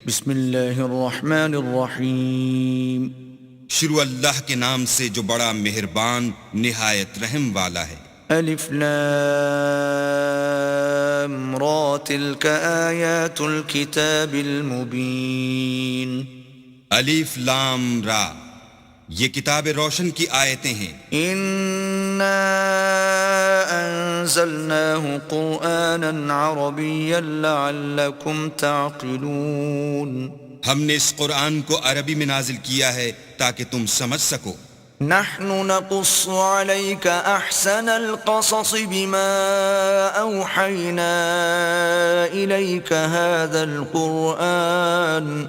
بسم اللہ الرحمن الرحیم۔ شروع اللہ کے نام سے جو بڑا مہربان نہایت رحم والا ہے۔ الف لام را تلک آیات الکتاب المبین۔ الف لام را، یہ کتاب روشن کی آیتیں ہیں۔ انا انزلناه قرآنا عربیا لعلکم تعقلون۔ ہم نے اس قرآن کو عربی میں نازل کیا ہے تاکہ تم سمجھ سکو۔ نحن نقص عليك احسن القصص بما اوحينا اليك هذا القرآن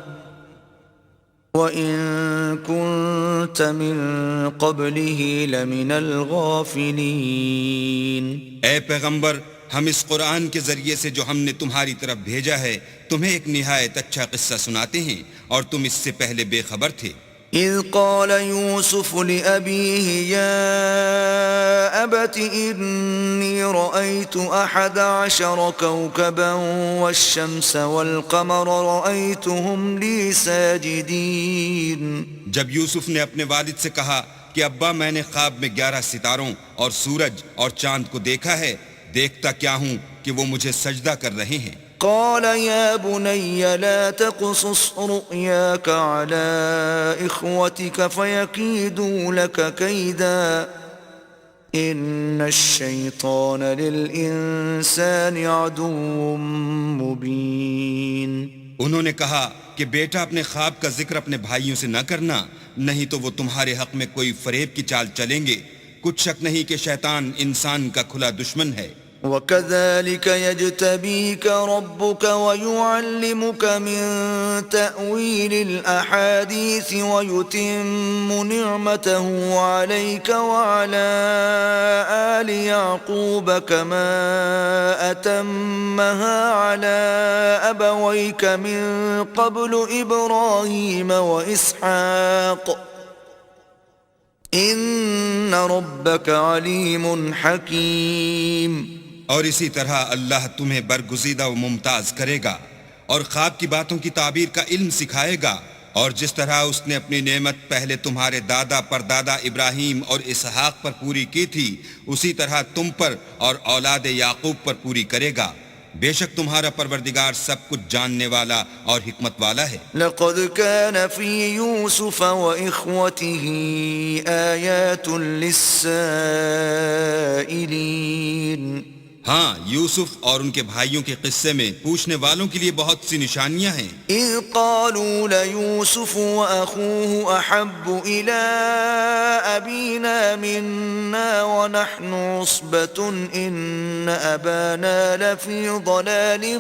وان كنت من قبله لمن الغافلين۔ اے پیغمبر، ہم اس قرآن کے ذریعے سے جو ہم نے تمہاری طرف بھیجا ہے تمہیں ایک نہایت اچھا قصہ سناتے ہیں، اور تم اس سے پہلے بے خبر تھے۔ اذ قال يوسف لأبيه يا أبت إني رأيت 11 كوكبا والشمس والقمر رأيتهم لي ساجدين۔ جب یوسف نے اپنے والد سے کہا کہ ابا، میں نے خواب میں 11 ستاروں اور سورج اور چاند کو دیکھا ہے، دیکھتا کیا ہوں کہ وہ مجھے سجدہ کر رہے ہیں۔ قال يا بني لا تقصص رؤياك على إخوتك فيكيدوا لك كيدا إن الشيطان للإنسان عدو مبين۔ انہوں نے کہا کہ بیٹا، اپنے خواب کا ذکر اپنے بھائیوں سے نہ کرنا، نہیں تو وہ تمہارے حق میں کوئی فریب کی چال چلیں گے۔ کچھ شک نہیں کہ شیطان انسان کا کھلا دشمن ہے۔ وَكَذَلِكَ يَجْتَبِيكَ رَبُّكَ وَيُعَلِّمُكَ مِن تَأْوِيلِ الْأَحَادِيثِ وَيُتِمُّ نِعْمَتَهُ عَلَيْكَ وَعَلَى آلِ يَعْقُوبَ كَمَا أَتَمَّهَا عَلَى أَبَوَيْكَ مِن قَبْلُ إِبْرَاهِيمَ وَإِسْحَاقَ ان ربک علیم حکیم۔ اور اسی طرح اللہ تمہیں برگزیدہ و ممتاز کرے گا اور خواب کی باتوں کی تعبیر کا علم سکھائے گا، اور جس طرح اس نے اپنی نعمت پہلے تمہارے دادا پردادا ابراہیم اور اسحاق پر پوری کی تھی، اسی طرح تم پر اور اولاد یعقوب پر پوری کرے گا۔ بے شک تمہارا پروردگار سب کچھ جاننے والا اور حکمت والا ہے۔ لقد كان في يوسف وإخوته آيات للسائلين۔ ہاں، یوسف اور ان کے بھائیوں کے قصے میں پوچھنے والوں کے لیے بہت سی نشانیاں ہیں۔ اذ قالوا ليوسف واخوه احب الى ابينا منا ونحن عصبة ان ابانا لفي ضلال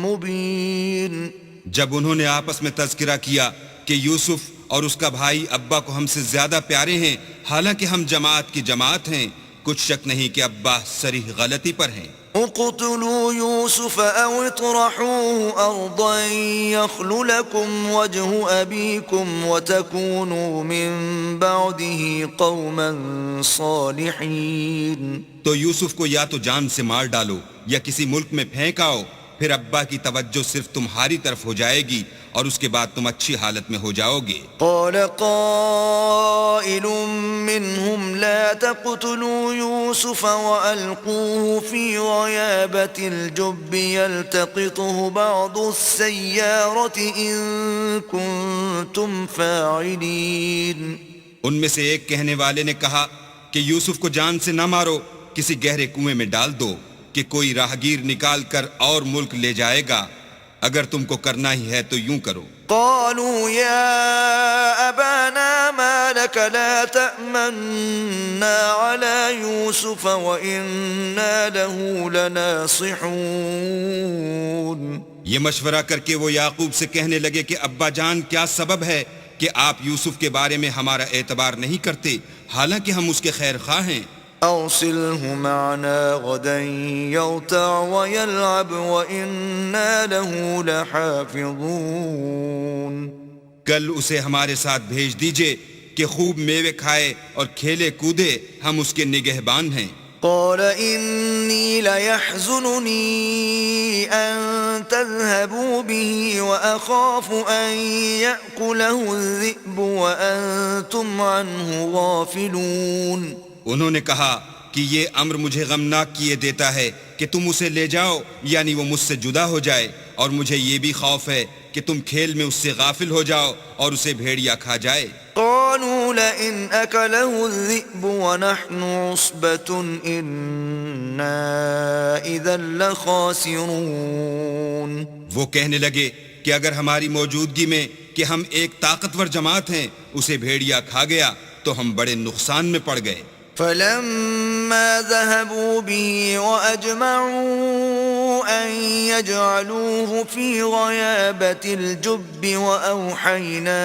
مبين۔ جب انہوں نے آپس میں تذکرہ کیا کہ یوسف اور اس کا بھائی ابا کو ہم سے زیادہ پیارے ہیں، حالانکہ ہم جماعت کی جماعت ہیں، کچھ شک نہیں کہ ابا صریح غلطی پر ہیں۔ اقتلوا يوسف او اطرحوه ارضا يخل لكم وجه ابيكم وتكونوا من بعده قوما صالحين۔ تو یوسف کو یا تو جان سے مار ڈالو یا کسی ملک میں پھینک آؤ، پھر ابا کی توجہ صرف تمہاری طرف ہو جائے گی اور اس کے بعد تم اچھی حالت میں ہو جاؤ گے۔ قال قائل منهم لا تقتلوا يوسف وألقوه في غيابة الجب يلتقطه بعض السيارة إن كنتم فاعلين۔ ان میں سے ایک کہنے والے نے کہا کہ یوسف کو جان سے نہ مارو، کسی گہرے کنویں میں ڈال دو کہ کوئی راہگیر نکال کر اور ملک لے جائے گا، اگر تم کو کرنا ہی ہے تو یوں کرو۔ قالوا يا أبانا ما لك لا تأمنا على يوسف وإنا له لناصحون۔ یہ مشورہ کر کے وہ یعقوب سے کہنے لگے کہ ابا جان، کیا سبب ہے کہ آپ یوسف کے بارے میں ہمارا اعتبار نہیں کرتے، حالانکہ ہم اس کے خیر خواہ ہیں۔ أرسله معنا غدا يرتع ويلعب وإنا له لحافظون۔ کل اسے ہمارے ساتھ بھیج دیجئے کہ خوب میوے کھائے اور کھیلے کودے، ہم اس کے نگہبان ہیں۔ قال إني ليحزنني أن تذهبوا به وأخاف أن يأكله الذئب وأنتم عنه غافلون. انہوں نے کہا کہ یہ امر مجھے غمناک کیے دیتا ہے کہ تم اسے لے جاؤ یعنی وہ مجھ سے جدا ہو جائے، اور مجھے یہ بھی خوف ہے کہ تم کھیل میں اس سے غافل ہو جاؤ اور اسے بھیڑیا کھا جائے. قالوا لئن أكله الذئب ونحن عصبة إنا إذا لخاسرون. وہ کہنے لگے کہ اگر ہماری موجودگی میں کہ ہم ایک طاقتور جماعت ہیں اسے بھیڑیا کھا گیا تو ہم بڑے نقصان میں پڑ گئے. فلما ذهبوا به وأجمعوا أن يجعلوه في غيابة الجب وأوحينا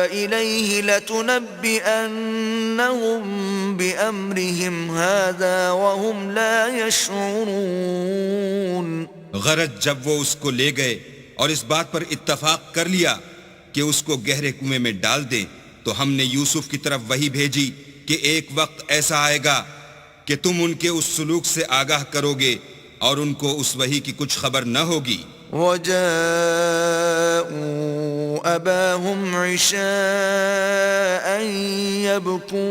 إليه لتنبئنهم بأمرهم هذا وهم لا يشعرون. غرض جب وہ اس کو لے گئے اور اس بات پر اتفاق کر لیا کہ اس کو گہرے کنویں میں ڈال دیں تو ہم نے یوسف کی طرف وحی بھیجی کہ ایک وقت ایسا آئے گا کہ تم ان کے اس سلوک سے آگاہ کرو گے اور ان کو اس وحی کی کچھ خبر نہ ہوگی. وَجَاءُوا أَبَاهُمْ عِشَاءً يَبْكُونَ.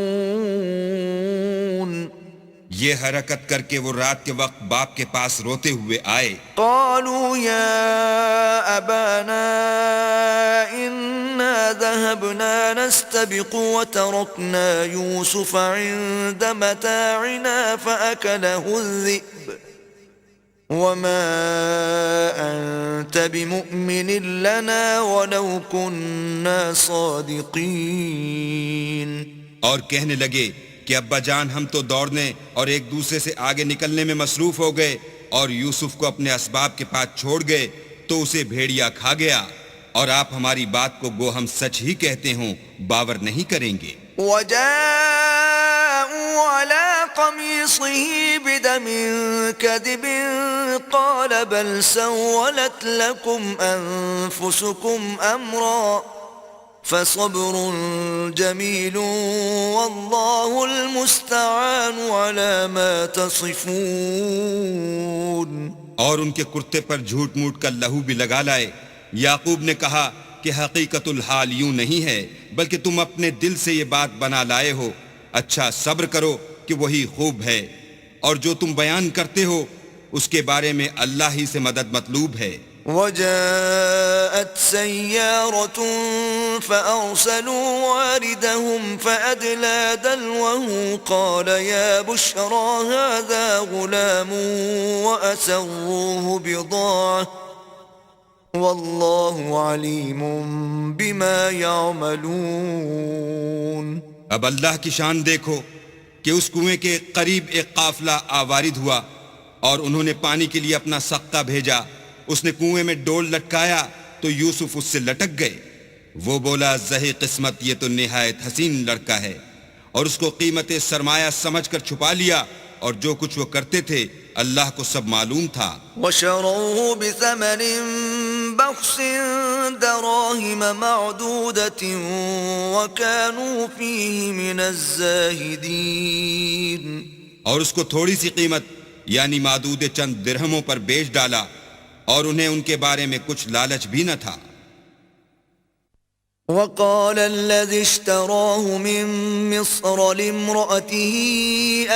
یہ حرکت کر کے وہ رات کے وقت باپ کے پاس روتے ہوئے آئے. قالوا يا أبانا إنا ذهبنا نستبق وتركنا يوسف عند متاعنا فأكله الذئب وما أنت بمؤمن لنا ولو كنا صادقين. اور کہنے لگے کہ ابا جان ہم تو دوڑنے اور ایک دوسرے سے آگے نکلنے میں مصروف ہو گئے اور یوسف کو اپنے اسباب کے پاس چھوڑ گئے تو اسے بھیڑیا کھا گیا، اور آپ ہماری بات کو گو ہم سچ ہی کہتے ہوں باور نہیں کریں گے. وجاءوا على قميصه بدم كذب قال بل سولت لكم أنفسكم أمرا فصبر جميل والله المستعان على ما تصفون. اور ان کے کرتے پر جھوٹ موٹ کا لہو بھی لگا لائے. یعقوب نے کہا کہ حقیقت الحال یوں نہیں ہے بلکہ تم اپنے دل سے یہ بات بنا لائے ہو. اچھا صبر کرو کہ وہی خوب ہے، اور جو تم بیان کرتے ہو اس کے بارے میں اللہ ہی سے مدد مطلوب ہے. وجاءت سيارة فأرسلوا واردهم فأدلى دلوه قال يا بشرى هذا غلام وأسروه بضاعة والله عليم بما يعملون. اب اللہ کی شان دیکھو کہ اس کنویں کے قریب ایک قافلہ آوارد ہوا اور انہوں نے پانی کے لیے اپنا سقہ بھیجا. اس نے کنویں میں ڈول لٹکایا تو یوسف اس سے لٹک گئے. وہ بولا زہی قسمت یہ تو نہایت حسین لڑکا ہے، اور اس کو قیمت سرمایہ سمجھ کر چھپا لیا، اور جو کچھ وہ کرتے تھے اللہ کو سب معلوم تھا. وشروه بثمن بخس دراهم معدودة وكانوا فيه من الزاهدين. اور اس کو تھوڑی سی قیمت یعنی معدود چند درہموں پر بیچ ڈالا، اور انہیں ان کے بارے میں کچھ لالچ بھی نہ تھا. وقال الذي اشتراه من مصر لامرأته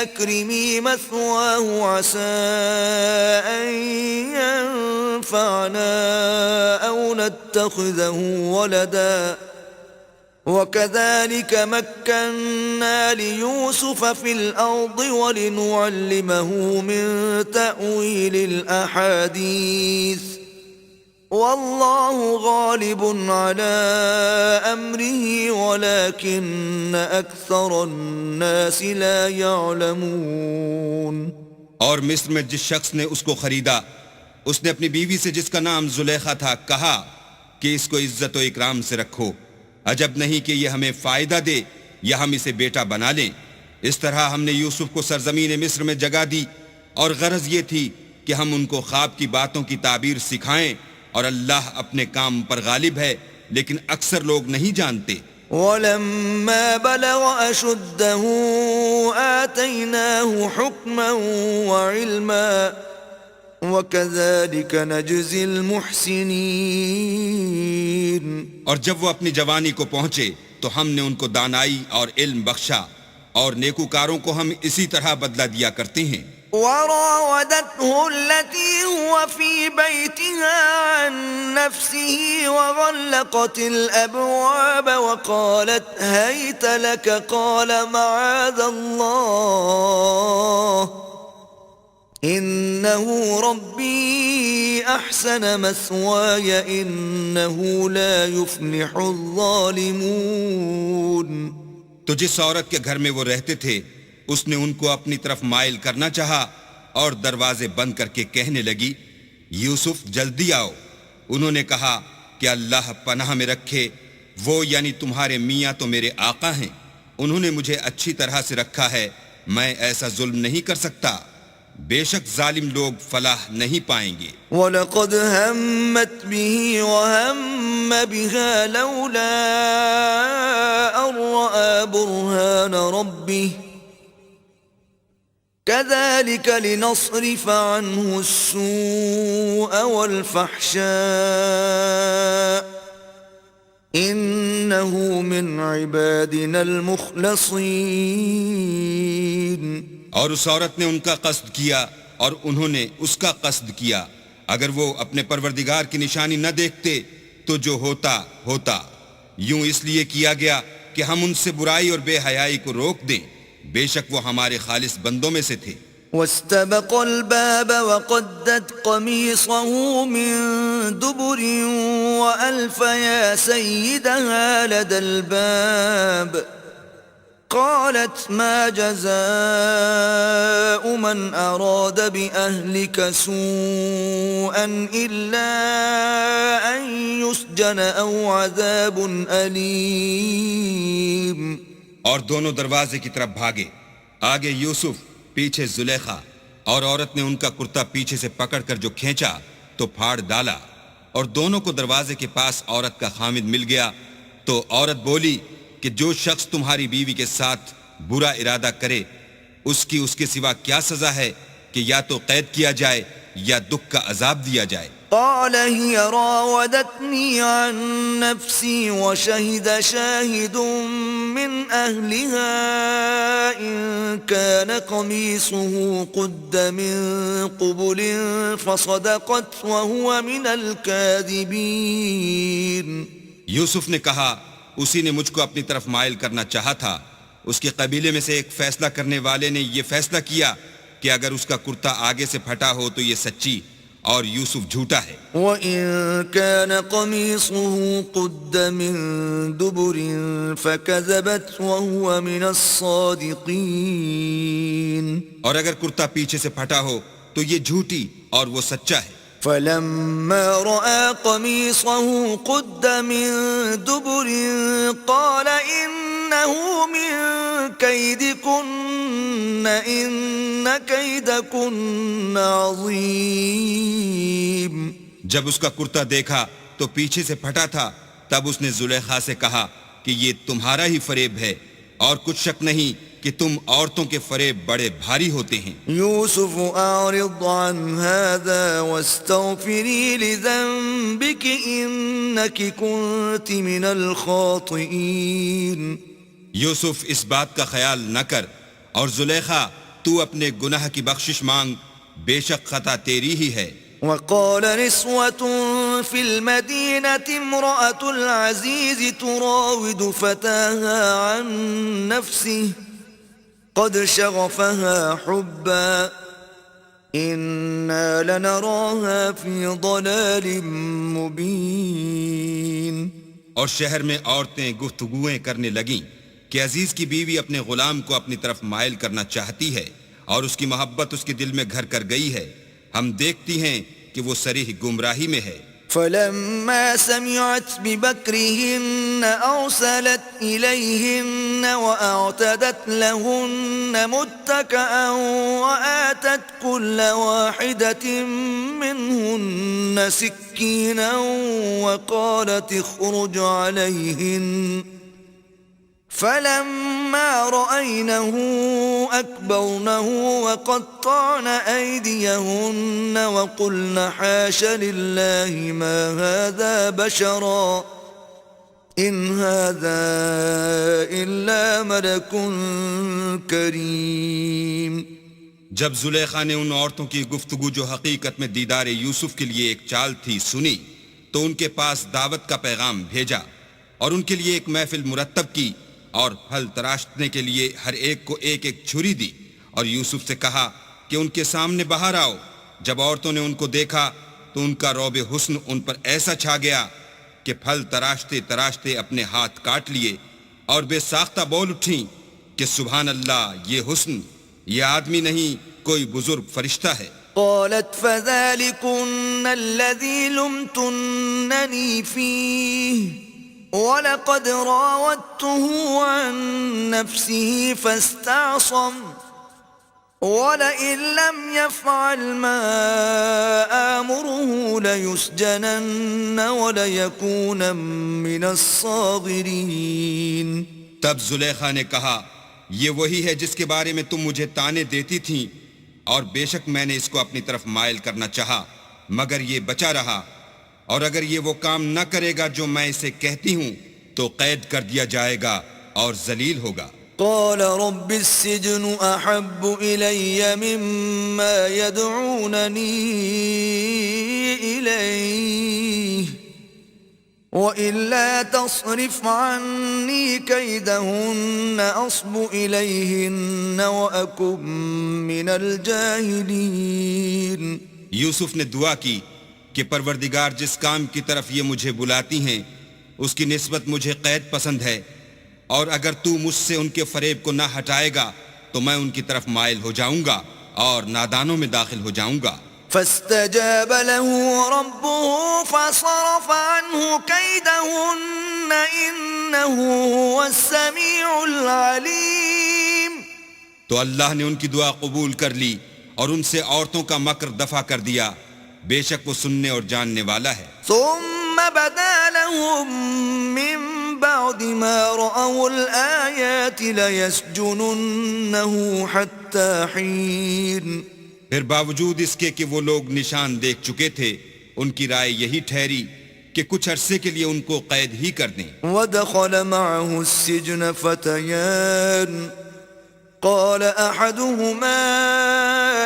أكرمي مثواه عسى أن ينفعنا أو نتخذه ولدا وكذلك مكنا ليوسف في الأرض ولنعلمه من تأويل الأحاديث والله غالب على أمره ولكن أكثر الناس لا يعلمون. اور مصر میں جس شخص نے اس کو خریدا اس نے اپنی بیوی سے جس کا نام زلیخا تھا کہا کہ اس کو عزت و اکرام سے رکھو، عجب نہیں کہ یہ ہمیں فائدہ دے یا ہم اسے بیٹا بنا لیں. اس طرح ہم نے یوسف کو سرزمین مصر میں جگہ دی، اور غرض یہ تھی کہ ہم ان کو خواب کی باتوں کی تعبیر سکھائیں، اور اللہ اپنے کام پر غالب ہے لیکن اکثر لوگ نہیں جانتے. ولما بلغ أشده آتيناه حكما وعلما وكذلك نجزي المحسنين. اور جب وہ اپنی جوانی کو پہنچے تو ہم نے ان کو دانائی اور علم بخشا، اور نیکوکاروں کو ہم اسی طرح بدلہ دیا کرتے ہیں. وراودته التي هو في بيتها عن نفسه وغلقت الأبواب وقالت هيت لك قال معاذ الله إنه ربي أحسن مثواي إنه لا يفلح الظالمون. تو جس عورت کے گھر میں وہ رہتے تھے اس نے ان کو اپنی طرف مائل کرنا چاہا اور دروازے بند کر کے کہنے لگی یوسف جلدی آؤ. انہوں نے کہا کہ اللہ پناہ میں رکھے، وہ یعنی تمہارے میاں تو میرے آقا ہیں، انہوں نے مجھے اچھی طرح سے رکھا ہے، میں ایسا ظلم نہیں کر سکتا. بے شک ظالم لوگ فلاح نہیں پائیں گے. وَلَقَدْ هَمَّتْ بِهِ وَهَمَّ بِهَا لَوْلَا أَن رَّأَىٰ بُرْهَانَ رَبِّهِ كَذَلِكَ لِنَصْرِفَ عَنْهُ السُّوءَ وَالْفَحْشَاءَ إِنَّهُ مِنْ عِبَادِنَا الْمُخْلَصِينَ. اور اس عورت نے ان کا قصد کیا اور انہوں نے اس کا قصد کیا. اگر وہ اپنے پروردگار کی نشانی نہ دیکھتے تو جو ہوتا ہوتا. یوں اس لیے کیا گیا کہ ہم ان سے برائی اور بے حیائی کو روک دیں، بے شک وہ ہمارے خالص بندوں میں سے تھے. واستبق الباب وقدت قميصه من دبر وألف يا سيدها لدى الباب قالت ما جزاء من أراد بأهلك سوءا إلا أن يسجن أو عذاب أليم. اور دونوں دروازے کی طرف بھاگے، آگے یوسف، پیچھے زلیخا، اور عورت نے ان کا کرتا پیچھے سے پکڑ کر جو کھینچا تو پھاڑ ڈالا، اور دونوں کو دروازے کے پاس عورت کا خامد مل گیا. تو عورت بولی کہ جو شخص تمہاری بیوی کے ساتھ برا ارادہ کرے اس کے سوا کیا سزا ہے کہ یا تو قید کیا جائے یا دکھ کا عذاب دیا جائے. قال هي راودتني عن نفسي وشهد شاهد من أهلها إن كان قميصه قد من قبل فصدقت وهو من الكاذبين. یوسف نے کہا اسی نے مجھ کو اپنی طرف مائل کرنا چاہا تھا. اس کے قبیلے میں سے ایک فیصلہ کرنے والے نے یہ فیصلہ کیا کہ اگر اس کا کرتا آگے سے پھٹا ہو تو یہ سچی اور یوسف جھوٹا ہے. وَإِن كَانَ قَمِيصُهُ قُدَّ مِن دُبُرٍ فَكَذَبَتْ وَهُوَ مِنَ الصَّادِقِينَ. اور اگر کرتا پیچھے سے پھٹا ہو تو یہ جھوٹی اور وہ سچا ہے. فَلَمَّا رَأَىٰ قَمِيصَهُ قُدَّ مِن دُبُرٍ قَالَ إِنَّهُ مِن كَيْدِكُنَّ إِنَّ كَيْدَكُنَّ عَظِيمٌ. جب اس کا کرتا دیکھا تو پیچھے سے پھٹا تھا، تب اس نے زلیخا سے کہا کہ یہ تمہارا ہی فریب ہے، اور کچھ شک نہیں کہ تم عورتوں کے فریب بڑے بھاری ہوتے ہیں. یوسف اعرض عن هذا واستغفری لذنبك انك كنت من الخاطئین. یوسف اس بات کا خیال نہ کر، اور زلیخا تو اپنے گناہ کی بخشش مانگ، بے شک خطا تیری ہی ہے. وقال نسوة في المدينة امرأة العزيز تراود فتاها عن نفسه قد شغفها حبا إنا لنراها في ضلال مبين. اور شہر میں عورتیں گفتگویں کرنے لگیں کہ عزیز کی بیوی اپنے غلام کو اپنی طرف مائل کرنا چاہتی ہے اور اس کی محبت اس کے دل میں گھر کر گئی ہے، ہم دیکھتی ہیں کہ وہ صریح گمراہی میں ہے. فلما سمعت بمكرهن أرسلت إليهن وأعتدت لهن متكئا وآتت كل واحدة منهن سكينا وقالت اخرج عليهن فلما رأينه أكبرنه وقطعن أيديهن وقلن حاش لله ما هذا بشرا إن هذا إلا ملك کریم. جب زلیخا نے ان عورتوں کی گفتگو جو حقیقت میں دیدار یوسف کے لیے ایک چال تھی سنی تو ان کے پاس دعوت کا پیغام بھیجا اور ان کے لیے ایک محفل مرتب کی اور پھل تراشنے کے لیے ہر ایک کو ایک ایک چھری دی اور یوسف سے کہا کہ ان کے سامنے باہر آؤ. جب عورتوں نے ان کو دیکھا تو ان کا رعب حسن ان پر ایسا چھا گیا کہ پھل تراشتے تراشتے اپنے ہاتھ کاٹ لیے اور بے ساختہ بول اٹھیں کہ سبحان اللہ، یہ حسن، یہ آدمی نہیں کوئی بزرگ فرشتہ ہے. قالت فذلكن الذي لمتنني فيه وَلَقَدْ رَاوَدتُّهُ عَن نَّفْسِهِ فَاسْتَعْصَمَ وَلَئِن لَّمْ يَفْعَلْ مَا آمُرُهُ لَيُسْجَنَنَّ وَلَيَكُونًا مِّنَ الصَّاغِرِينَ. تب زلیخا نے کہا یہ وہی ہے جس کے بارے میں تم مجھے طعنے دیتی تھیں اور بے شک میں نے اس کو اپنی طرف مائل کرنا چاہا مگر یہ بچا رہا اور اگر یہ وہ کام نہ کرے گا جو میں اسے کہتی ہوں تو قید کر دیا جائے گا اور ذلیل ہوگا. قال رب السجن احب الي مما يدعونني اليه وإلا تصرف عني كيدهن أصب إليهن وأكن من الجاهلين. یوسف نے دعا کی کہ پروردگار جس کام کی طرف یہ مجھے بلاتی ہیں اس کی نسبت مجھے قید پسند ہے اور اگر تو مجھ سے ان کے فریب کو نہ ہٹائے گا تو میں ان کی طرف مائل ہو جاؤں گا اور نادانوں میں داخل ہو جاؤں گا. فاستجاب له ربه فصرف عنه كيدهن إنه هو السميع العليم. تو اللہ نے ان کی دعا قبول کر لی اور ان سے عورتوں کا مکر دفع کر دیا، بے شک وہ سننے اور جاننے والا ہے. ثم بدا لهم من بعد ما رأوا الآيات ليسجننه حتى حين. پھر باوجود اس کے کہ وہ لوگ نشان دیکھ چکے تھے ان کی رائے یہی ٹھہری کہ کچھ عرصے کے لیے ان کو قید ہی کر دیں. ودخل معه السجن فتيان قال أحدهما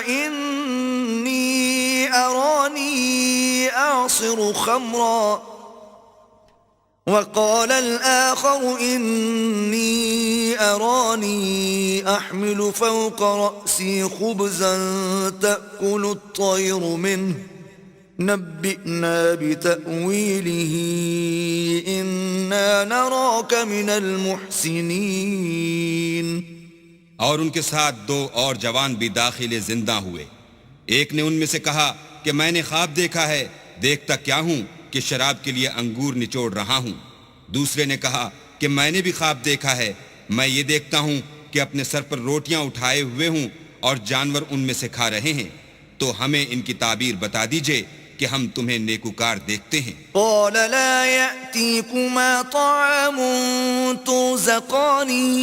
إني أراني أعصر خمرا وقال الآخر إني أراني أحمل فوق رأسي خبزا تأكل الطير منه نبئنا بتأويله إنا نراك من المحسنين. اور ان کے ساتھ دو اور جوان بھی داخل زندہ ہوئے. ایک نے ان میں سے کہا کہ میں نے خواب دیکھا ہے، دیکھتا کیا ہوں کہ شراب کے لیے انگور نچوڑ رہا ہوں. دوسرے نے کہا کہ میں نے بھی خواب دیکھا ہے، میں یہ دیکھتا ہوں کہ اپنے سر پر روٹیاں اٹھائے ہوئے ہوں اور جانور ان میں سے کھا رہے ہیں، تو ہمیں ان کی تعبیر بتا دیجئے کہ ہم تمہیں نیکوکار دیکھتے ہیں. قال لا يأتيكما طعام ترزقانه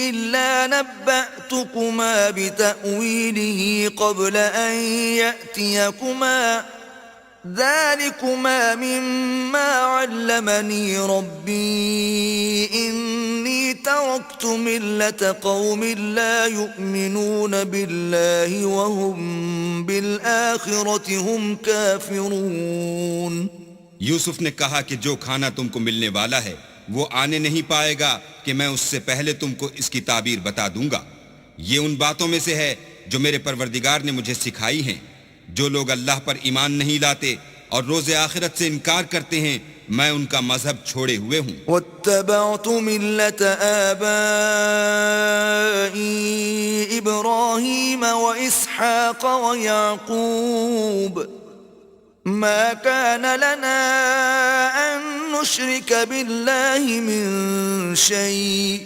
إلا نبأتكما بتأويله قبل أن يأتيكما ذلكما مما علمني ربي إني تركت ملة قوم لا يؤمنون بالله وهم بالآخرة هم كافرون. یوسف نے کہا کہ جو کھانا تم کو ملنے والا ہے وہ آنے نہیں پائے گا کہ میں اس سے پہلے تم کو اس کی تعبیر بتا دوں گا. یہ ان باتوں میں سے ہے جو میرے پروردگار نے مجھے سکھائی ہیں. جو لوگ اللہ پر ایمان نہیں لاتے اور روز آخرت سے انکار کرتے ہیں میں ان کا مذہب چھوڑے ہوئے ہوں. واتبعت ملة آبائي إبراهيم وإسحاق ويعقوب ما كان لنا أن نشرك بالله من شيء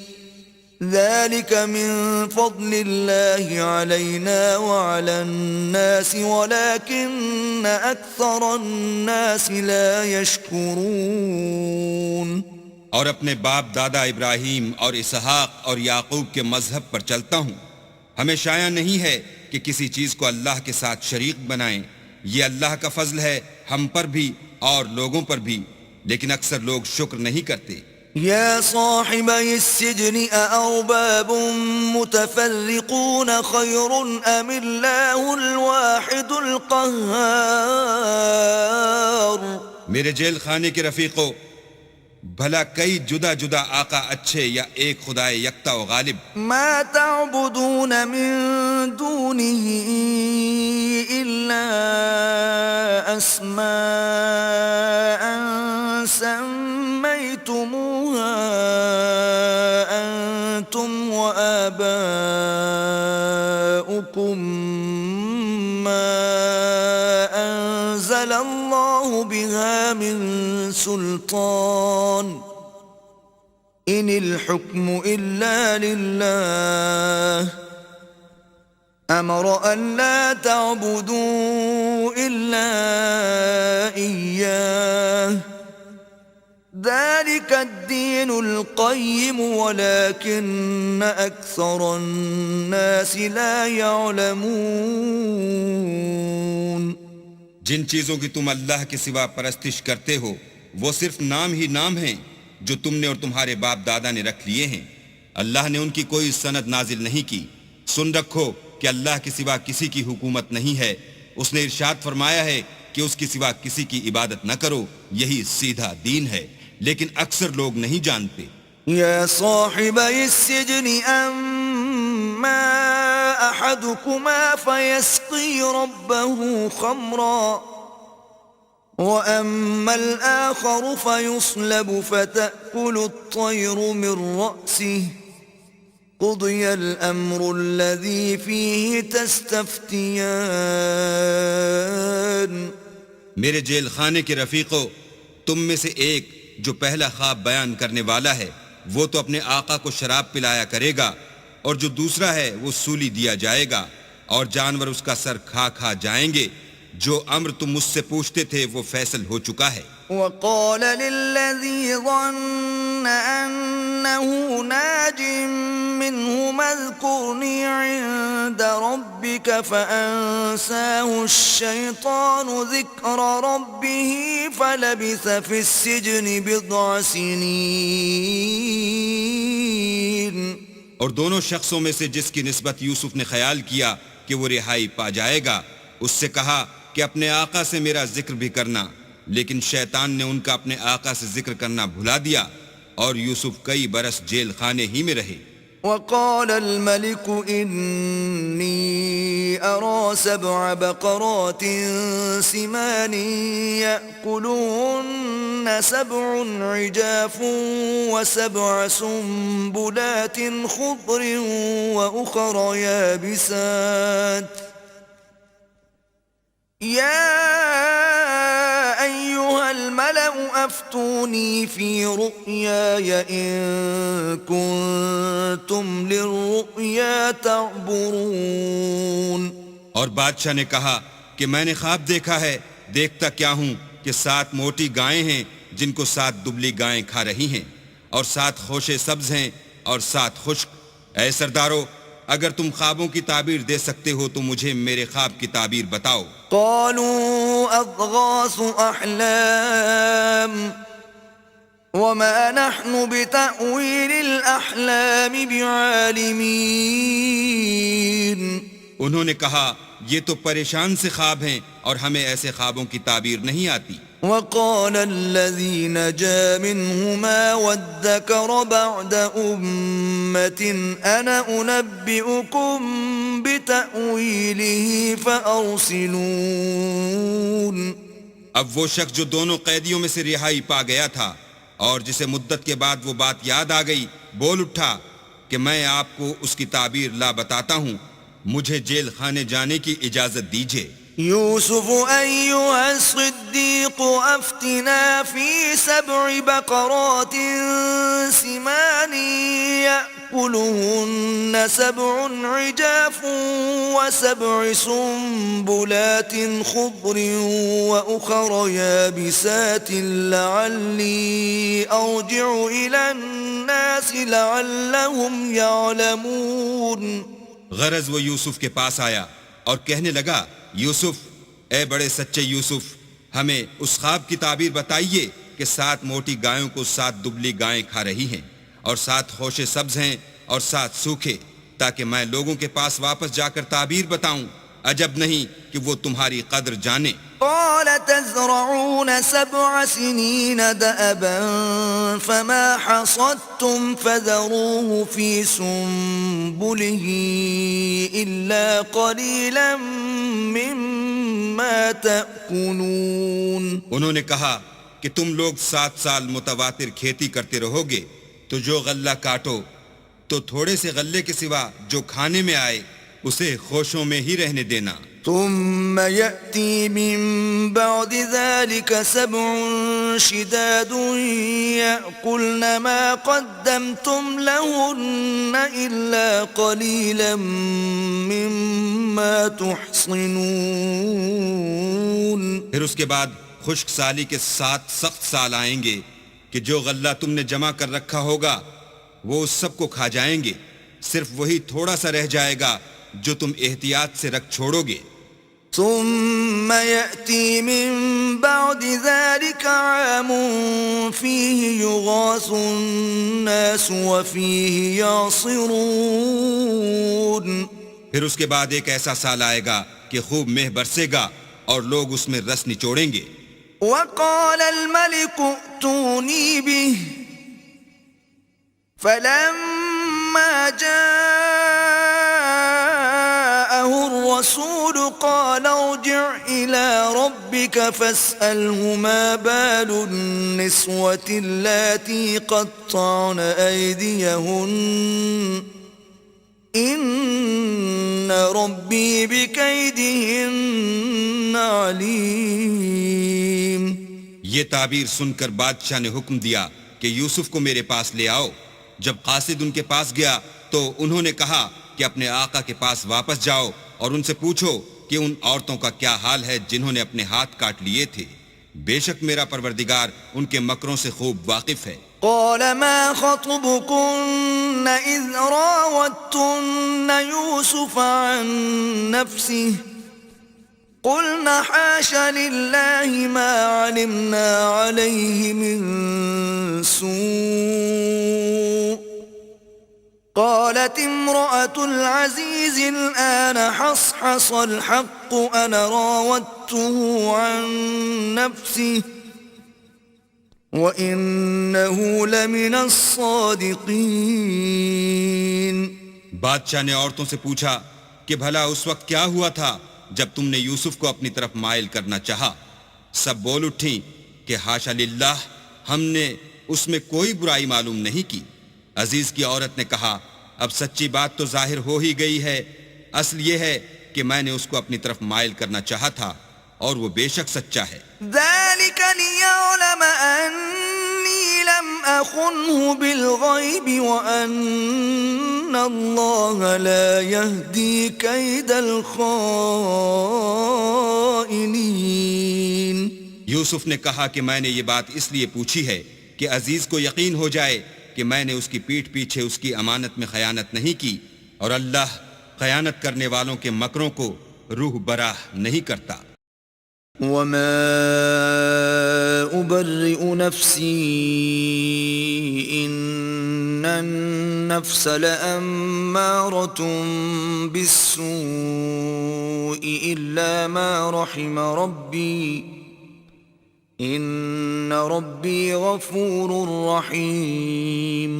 ذلك من فضل الله علينا وعلى الناس ولكن أكثر الناس لا يشكرون. اور اپنے باپ دادا ابراہیم اور اسحاق اور یعقوب کے مذہب پر چلتا ہوں۔ ہمیں شایع نہیں ہے کہ کسی چیز کو اللہ کے ساتھ شریک بنائیں، یہ اللہ کا فضل ہے ہم پر بھی اور لوگوں پر بھی، لیکن اکثر لوگ شکر نہیں کرتے۔ يا صاحبي السجن أأرباب متفرقون خير أم الله الواحد القهار؟ میرے جیل خانے کے رفیقو، بھلا کئی جدا جدا آقا اچھے یا ایک خدائے یکتا و غالب؟ ما تعبدون من دونه إلا أسماء سميتموها أنتم وآباؤكم ما أنزل الله بها من سلطان إن الحكم إلا لله أمر أن لا تعبدوا إلا إياه ذلك الدين القيم ولكن أكثر الناس لا يعلمون۔ جن چیزوں کی تم اللہ کے سوا پرستش کرتے ہو وہ صرف نام ہی نام ہیں جو تم نے اور تمہارے باپ دادا نے رکھ لیے ہیں، اللہ نے ان کی کوئی سند نازل نہیں کی۔ سن رکھو کہ اللہ کے سوا کسی کی حکومت نہیں ہے، اس نے ارشاد فرمایا ہے کہ اس کے سوا کسی کی عبادت نہ کرو، یہی سیدھا دین ہے، لیکن اکثر لوگ نہیں جانتے۔ يا صاحبي السجن أما أحدكما فيسقي ربه خمرا وأما الآخر فيصلب فتأكل الطير من رأسه قضي الأمر الذي فيه تستفتيان۔ میرے جیل خانے کے رفیقو، تم میں سے ایک جو پہلا خواب بیان کرنے والا ہے وہ تو اپنے آقا کو شراب پلایا کرے گا، اور جو دوسرا ہے وہ سولی دیا جائے گا، اور جانور اس کا سر کھا کھا جائیں گے۔ جو امر تم مجھ سے پوچھتے تھے وہ فیصل ہو چکا ہے۔ وقال للذي ظن أنه ناج منهما اذكرني عند ربك فأنساه الشيطان ذكر ربه فلبث في السجن بضع سنين۔ اور دونوں شخصوں میں سے جس کی نسبت یوسف نے خیال کیا کہ وہ رہائی پا جائے گا، اس سے کہا کہ اپنے آقا سے میرا ذکر بھی کرنا، لیکن شیطان نے ان کا اپنے آقا سے ذکر کرنا بھلا دیا، اور یوسف کئی برس جیل خانے ہی میں رہے۔ وقال الملك إني أرى 7 بقرات سمان يأكلهن 7 عجاف و7 سنبلات خضر وأخر يابسات يا أيها الملأ أفتوني في رؤياي إن كنتم للرؤيا تعبرون۔ اور بادشاہ نے کہا کہ میں نے خواب دیکھا ہے، دیکھتا کیا ہوں کہ 7 موٹی گائیں ہیں جن کو 7 دبلی گائیں کھا رہی ہیں، اور 7 خوشے سبز ہیں اور 7 خشک۔ اے سردارو، اگر تم خوابوں کی تعبیر دے سکتے ہو تو مجھے میرے خواب کی تعبیر بتاؤ۔ قالوا أضغاث أحلام وما نحن بتأويل الأحلام بعالمين۔ انہوں نے کہا یہ تو پریشان سے خواب ہیں اور ہمیں ایسے خوابوں کی تعبیر نہیں آتی۔ وقال الذي نجا منهما وادكر بعد أمة أنا أنبئكم بتأويله فأرسلون۔ اب وہ شخص جو دونوں قیدیوں میں سے رہائی پا گیا تھا اور جسے مدت کے بعد وہ بات یاد آ گئی، بول اٹھا کہ میں آپ کو اس کی تعبیر لا بتاتا ہوں، مجھے جیل خانے جانے کی اجازت دیجیے۔ يوسف أيها الصديق أفتنا في 7 بقرات سمان يأكلهن 7 عجاف و7 سنبلات خضر وأخر يابسات لعلي أرجع إلى الناس لعلهم يعلمون. غرض وہ یوسف کے پاس آیا اور کہنے لگا یوسف، اے بڑے سچے یوسف، ہمیں اس خواب کی تعبیر بتائیے کہ 7 موٹی گایوں کو 7 دبلی گائیں کھا رہی ہیں اور 7 خوشے سبز ہیں اور 7 سوکھے، تاکہ میں لوگوں کے پاس واپس جا کر تعبیر بتاؤں. عجب نہیں کہ وہ تمہاری قدر جانے. قال تزرعون 7 سنين دأبا فما حصدتم فذروه في سنبله إلا قليلا مما تأكلون. انہوں نے کہا کہ تم لوگ 7 سال متواتر کھیتی کرتے رہو گے تو جو غلہ کاٹو تو تھوڑے سے غلے کے سوا جو کھانے میں آئے اسے خوشوں میں ہی رہنے دینا. ثم يأتي من بعد ذلك 7 شداد يأكلن ما قدمتم لهن إلا قليلا مما تحصنون. پھر اس کے بعد خشک سالی کے 7 سخت سال آئیں گے کہ جو غلہ تم نے جمع کر رکھا ہوگا وہ اس سب کو کھا جائیں گے، صرف وہی تھوڑا سا رہ جائے گا جو تم احتیاط سے رکھ چھوڑو گے. ثم يأتي من بعد ذلك عام فيه يغاث الناس وفيه يعصرون. پھر اس کے بعد ایک ایسا سال آئے گا کہ خوب مہ برسے گا اور لوگ اس میں رس نچوڑیں گے. وقال الملك ائتوني به فلما جاءه الرسول قال ارجع إلى ربك فاسأله ما بال النسوة اللاتي قطعن أيديهن إن ربي بكيدهن عليم. یہ تعبیر سن کر بادشاہ نے حکم دیا کہ یوسف کو میرے پاس لے آؤ. جب قاصد ان کے پاس گیا تو انہوں نے کہا کہ اپنے آقا کے پاس واپس جاؤ اور ان سے پوچھو کہ ان عورتوں کا کیا حال ہے جنہوں نے اپنے ہاتھ کاٹ لیے تھے. بے شک میرا پروردگار ان کے مکروں سے خوب واقف ہے. قال ما خطبكن إذ راوتن يوسف عن نفسه قلنا حاش لله ما علمنا عليه من سوء قالت امرأة العزيز الآن حصحص الحق أنا راودته عن نفسه وَإِنَّهُ لَمِنَ الصَّادِقِينَ. بادشاہ نے عورتوں سے پوچھا کہ بھلا اس وقت کیا ہوا تھا جب تم نے یوسف کو اپنی طرف مائل کرنا چاہا؟ سب بول اٹھیں کہ حاشا للہ، ہم نے اس میں کوئی برائی معلوم نہیں کی. عزیز کی عورت نے کہا اب سچی بات تو ظاہر ہو ہی گئی ہے. اصل یہ ہے کہ میں نے اس کو اپنی طرف مائل کرنا چاہا تھا اور وہ بے شک سچا ہے. ذلك ليعلم أني لم أخنه بالغيب وأن الله لا يهدي كيد الخائنين. یوسف نے کہا کہ میں نے یہ بات اس لیے پوچھی ہے کہ عزیز کو یقین ہو جائے کہ میں نے اس کی پیٹھ پیچھے اس کی امانت میں خیانت نہیں کی، اور اللہ خیانت کرنے والوں کے مکروں کو روح براہ نہیں کرتا. وما أبرئ نفسي إن النفس لأمارة بالسوء إلا ما رحم ربي إن ربي غفور رحيم.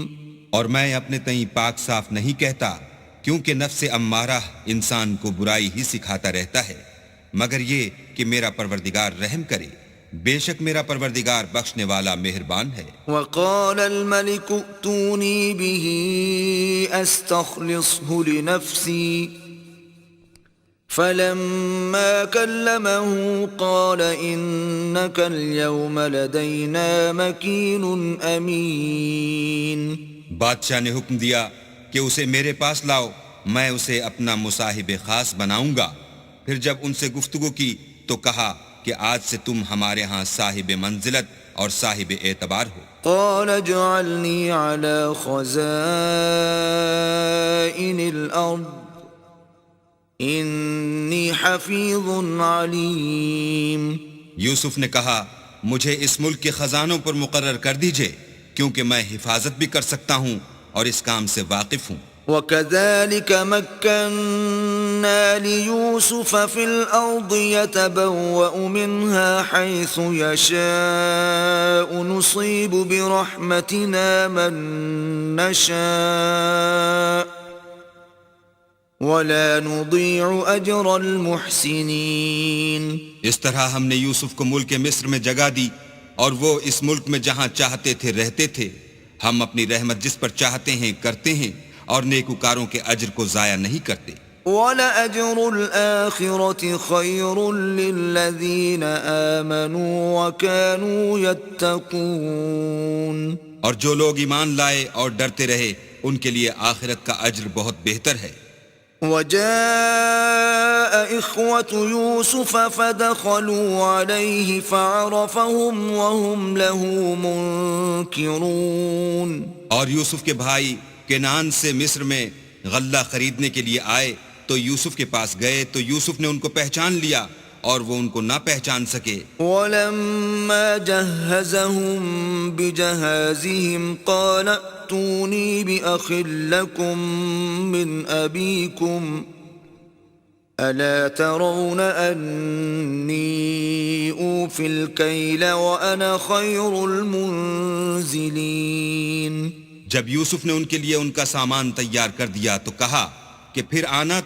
اور میں اپنے تئیں پاک صاف نہیں کہتا، کیونکہ نفس امارہ انسان کو برائی ہی سکھاتا رہتا ہے، مگر یہ کہ میرا پروردگار رحم کرے. بے شک میرا پروردگار بخشنے والا مہربان ہے. وقال الملك ائتوني به استخلصه لنفسي فلما كلمه قال إنك اليوم لدينا مكين أمين. بادشاہ نے حکم دیا کہ اسے میرے پاس لاؤ، میں اسے اپنا مصاحب خاص بناؤں گا۔ پھر جب ان سے گفتگو کی تو کہا کہ آج سے تم ہمارے ہاں صاحب منزلت اور صاحب اعتبار ہو۔ قال اجعلني على خزائن الأرض إني حفيظ عليم۔ یوسف نے کہا مجھے اس ملک کے خزانوں پر مقرر کر دیجئے، کیونکہ میں حفاظت بھی کر سکتا ہوں اور اس کام سے واقف ہوں۔ وَكَذَلِكَ مَكَّنَّا لِيُوسُفَ فِي الْأَرْضِ يَتَبَوَّأُ مِنْهَا حَيْثُ يَشَاءُ نُصِيبُ بِرَحْمَتِنَا مَن نَّشَاءُ وَلَا نُضِيعُ أَجْرَ الْمُحْسِنِينَ۔ اس طرح ہم نے یوسف کو ملک مصر میں جگہ دی، اور وہ اس ملک میں جہاں چاہتے تھے رہتے تھے۔ ہم اپنی رحمت جس پر چاہتے ہیں کرتے ہیں، اور نیکوکاروں کے اجر کو ضائع نہیں کرتے۔ وَلَأَجْرُ الْآخِرَةِ خَيْرٌ لِّلَّذِينَ آمَنُوا وَكَانُوا يَتَّقُونَ۔ اور جو لوگ ایمان لائے اور ڈرتے رہے ان کے لیے آخرت کا اجر بہت بہتر ہے۔ وَجَاءَ إِخْوَةُ يُوسُفَ فَدَخَلُوا عَلَيْهِ فَعَرَفَهُمْ وَهُمْ لَهُ مُنكِرُونَ۔ اور یوسف کے بھائی کنعان سے مصر میں غلہ خریدنے کے لیے آئے تو یوسف کے پاس گئے تو یوسف نے ان کو پہچان لیا اور وہ ان کو نہ پہچان سکے۔ وَلَمَّا جَهَّزَهُم بِجَهَازِهِمْ قَالَ ائْتُونِي بِأَخٍ لَّكُم مِّنْ أَبِيكُمْ أَلَا تَرَوْنَ أَنِّي أُوفِي الْكَيْلَ وَأَنَا خَيْرُ الْمُنزِلِينَ۔ جب یوسف نے ان کے لیے ان کا سامان تیار کر دیا تو کہا کہ پھر آنا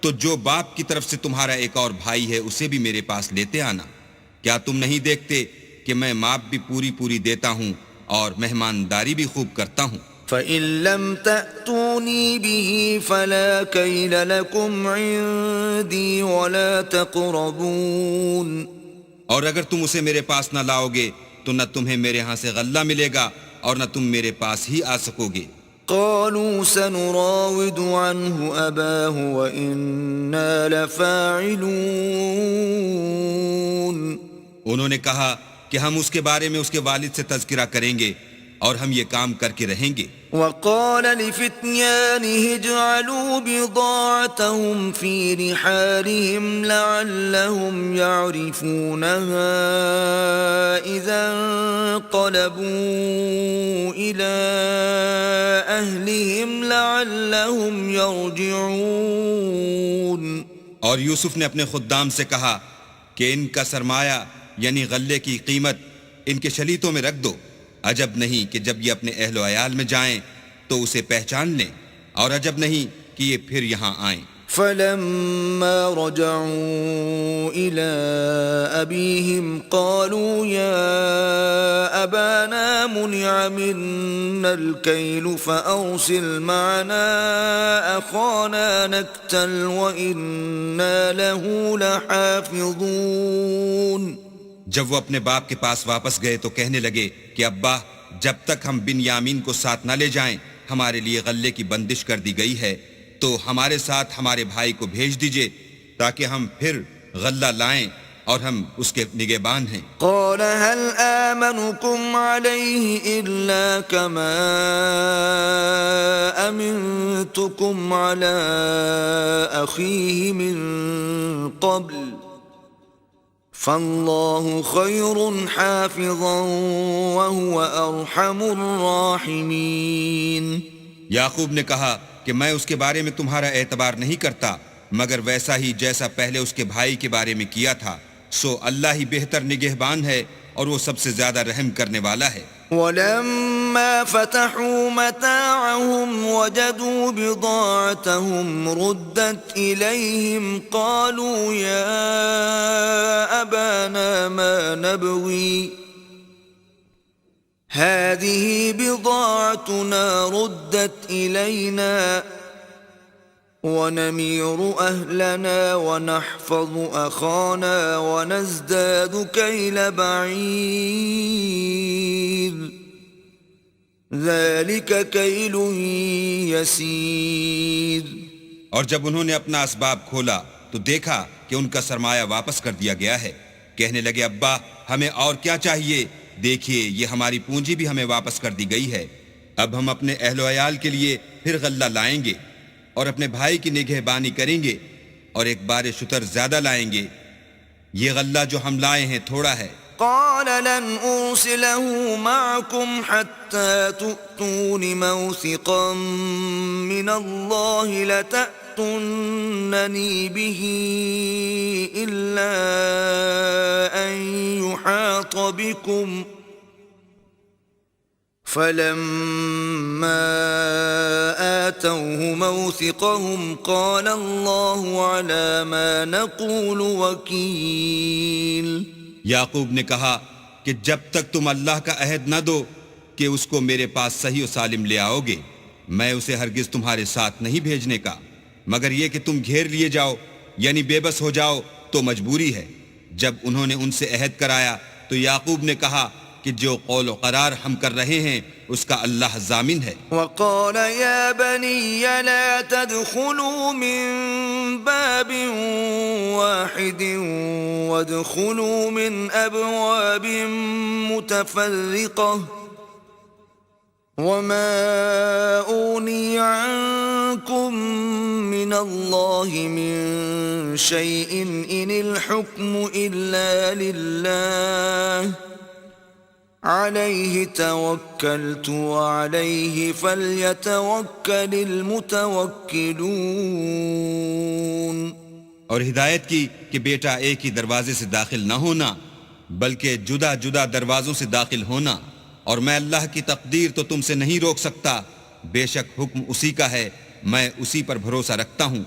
تو جو باپ کی طرف سے تمہارا ایک اور بھائی ہے اسے بھی میرے پاس لیتے آنا۔ کیا تم نہیں دیکھتے کہ میں ماپ بھی پوری دیتا ہوں اور مہمانداری بھی خوب کرتا ہوں؟ فَإِن لَّمْ تَأْتُونِي بِهِ فَلَا كَيْلَ لَكُمْ عِندِي وَلَا تَقْرَبُونَ۔ اور اگر تم اسے میرے پاس نہ لاؤ گے تو نہ تمہیں میرے ہاں سے غلہ ملے گا اور نہ تم میرے پاس ہی آ سکو گے۔ قالوا سنراود عنه أباه وإنا لفاعلون۔ انہوں نے کہا کہ ہم اس کے بارے میں اس کے والد سے تذکرہ کریں گے اور ہم یہ کام کر کے رہیں گے۔ وقال لفتيانه اجعلوا بضاعتهم في رحالهم لعلهم يعرفونها إذا انقلبوا إلى أهلهم لعلهم يرجعون۔ اور یوسف نے اپنے خدام سے کہا کہ ان کا سرمایہ یعنی غلے کی قیمت ان کے شلیتوں میں رکھ دو، عجب نہیں کہ جب یہ اپنے اہل و عیال میں جائیں تو اسے پہچان لیں، اور عجب نہیں کہ یہ پھر یہاں آئیں۔ فلما رجعوا إلى أبيهم قالوا يا أبانا منع منا الكيل فأرسل معنا أخانا نكتل وإنا له لحافظون۔ جب وہ اپنے باپ کے پاس واپس گئے تو کہنے لگے کہ ابا، جب تک ہم بن یامین کو ساتھ نہ لے جائیں ہمارے لیے غلے کی بندش کر دی گئی ہے، تو ہمارے ساتھ ہمارے بھائی کو بھیج دیجئے تاکہ ہم پھر غلہ لائیں اور ہم اس کے نگہبان ہیں۔ قال هل آمنكم عليه إلا كما أمنتكم على أخيه من قبل فالله خير حافظا وهو أرحم الراحمين۔ یعقوب نے کہا کہ میں اس کے بارے میں تمہارا اعتبار نہیں کرتا مگر ویسا ہی جیسا پہلے اس کے بھائی کے بارے میں کیا تھا، سو اللہ ہی بہتر نگہبان ہے اور وہ سب سے زیادہ رحم کرنے والا ہے۔ ولما فتحوا متاعهم وجدوا بضاعتهم ردت إليهم قالوا يا أبانا ما نبغي هذه بضاعتنا ردت إلينا ونمير أهلنا ونحفظ أخانا ونزداد كيل بعير ذلك كيل يسير. اور جب انہوں نے اپنا اسباب کھولا تو دیکھا کہ ان کا سرمایہ واپس کر دیا گیا ہے. کہنے لگے ابا ہمیں اور کیا چاہیے، دیکھیے یہ ہماری پونجی بھی ہمیں واپس کر دی گئی ہے. اب ہم اپنے اہل و عیال کے لیے پھر غلہ لائیں گے اور اپنے بھائی کی نگہبانی کریں گے اور ایک بار شتر زیادہ لائیں گے. یہ غلہ جو ہم لائے ہیں تھوڑا ہے. قال لن أرسله معكم حتى تؤتون موثقا من الله لتأتونني به إلا أن يحاط بكم. فلما آتوه موثقهم قال الله على ما نقول وكيل. یعقوب نے کہا کہ جب تک تم اللہ کا عہد نہ دو کہ اس کو میرے پاس صحیح و سالم لے آؤ گے، میں اسے ہرگز تمہارے ساتھ نہیں بھیجنے کا، مگر یہ کہ تم گھیر لیے جاؤ یعنی بے بس ہو جاؤ تو مجبوری ہے. جب انہوں نے ان سے عہد کرایا تو یعقوب نے کہا کہ جو قول و قرار ہم کر رہے ہیں اس کا اللہ ضامن ہے. وقال يا بني لا تدخلوا من باب واحد وادخلوا من أبواب متفرقة وما أغني عنكم من الله من شيء إن الحكم إلا لله عليه توكلت وعليه فليتوكل المتوكلون. اور ہدایت کی کہ بیٹا ایک ہی دروازے سے داخل نہ ہونا بلکہ جدا جدا دروازوں سے داخل ہونا، اور میں اللہ کی تقدیر تو تم سے نہیں روک سکتا، بے شک حکم اسی کا ہے، میں اسی پر بھروسہ رکھتا ہوں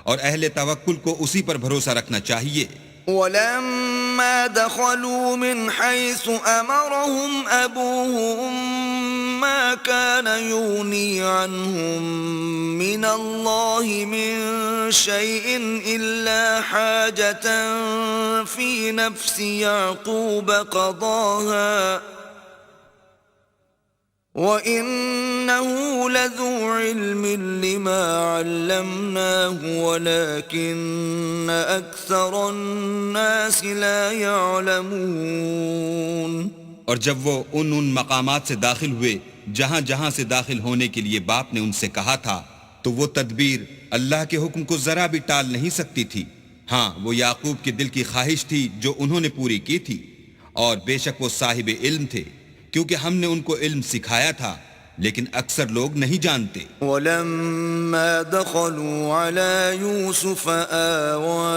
اور اہل توکل کو اسی پر بھروسہ رکھنا چاہیے. ولما دخلوا من حيث أمرهم أبوهم ما كان يغني عنهم من الله من شيء إلا حاجة في نفس يعقوب قضاها وَإِنَّهُ لَذُو عِلْمٍ لِّمَا عَلَّمْنَاهُ وَلَكِنَّ أَكْثَرَ النَّاسِ لَا يَعْلَمُونَ. اور جب وہ ان مقامات سے داخل ہوئے جہاں جہاں سے داخل ہونے کے لیے باپ نے ان سے کہا تھا تو وہ تدبیر اللہ کے حکم کو ذرا بھی ٹال نہیں سکتی تھی. ہاں وہ یعقوب کے دل کی خواہش تھی جو انہوں نے پوری کی تھی، اور بے شک وہ صاحب علم تھے کیونکہ ہم نے ان کو علم سکھایا تھا، لیکن اکثر لوگ نہیں جانتے. وَلَمَّا دَخَلُوا عَلَى يُوسُفَ آوَى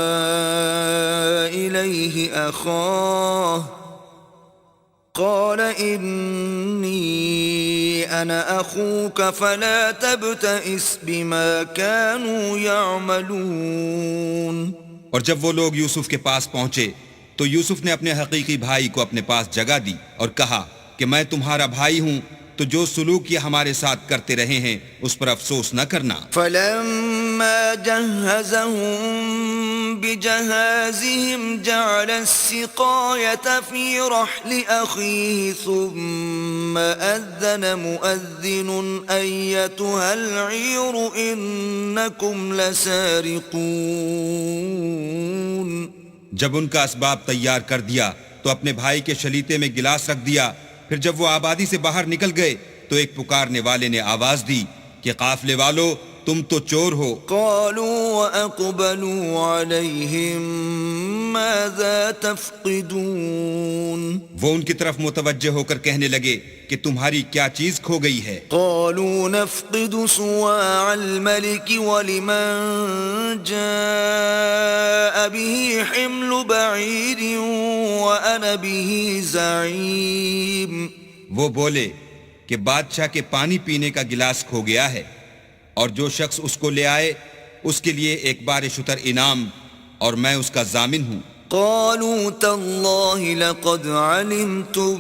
إِلَيْهِ أَخَاهُ قَالَ إِنِّي أَنَا أَخُوكَ فَلَا تَبْتَئِسْ بِمَا كَانُوا يَعْمَلُونَ. اور جب وہ لوگ یوسف کے پاس پہنچے تو یوسف نے اپنے حقیقی بھائی کو اپنے پاس جگہ دی اور کہا کہ میں تمہارا بھائی ہوں، تو جو سلوک یہ ہمارے ساتھ کرتے رہے ہیں اس پر افسوس نہ کرنا. فَلَمَّا جَهَّزَهُم بِجَهَازِهِمْ جَعَلَ السِّقَايَةَ فِي رَحْلِ أَخِيهِ ثُمَّ أَذَّنَ مُؤَذِّنٌ أَيَّتُهَا الْعِيرُ إِنَّكُمْ لَسَارِقُونَ. جب ان کا اسباب تیار کر دیا تو اپنے بھائی کے شلیتے میں گلاس رکھ دیا. پھر جب وہ آبادی سے باہر نکل گئے تو ایک پکارنے والے نے آواز دی کہ قافلے والو تم تو چور ہو. قالوا وأقبلوا عليهم ماذا تفقدون. وہ ان کی طرف متوجہ ہو کر کہنے لگے کہ تمہاری کیا چیز کھو گئی ہے. قالوا نفقد صواع الملك ولمن جاء به حمل بعير وأنا به زعيم. وہ بولے کہ بادشاہ کے پانی پینے کا گلاس کھو گیا ہے اور جو شخص اس کو لے آئے اس کے لیے ایک بار شتر انعام اور میں اس کا ضامن ہوں. قالوا تالله لقد علمتم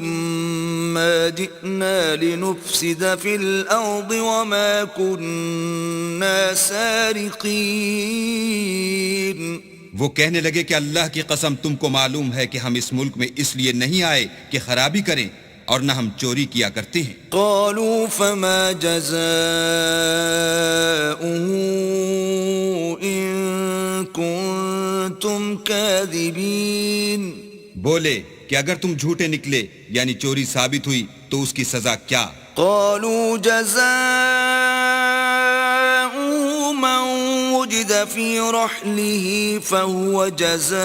ما جئنا لنفسد في الأرض وما كنا سارقين. وہ کہنے لگے کہ اللہ کی قسم تم کو معلوم ہے کہ ہم اس ملک میں اس لیے نہیں آئے کہ خرابی کریں اور نہ ہم چوری کیا کرتے ہیں۔ قالوا فما جزاؤه إن كنتم كاذبين؟ بولے کہ اگر تم جھوٹے نکلے یعنی چوری ثابت ہوئی تو اس کی سزا کیا؟ قالوا جزاؤه من وجد في رحله فهو جزاؤه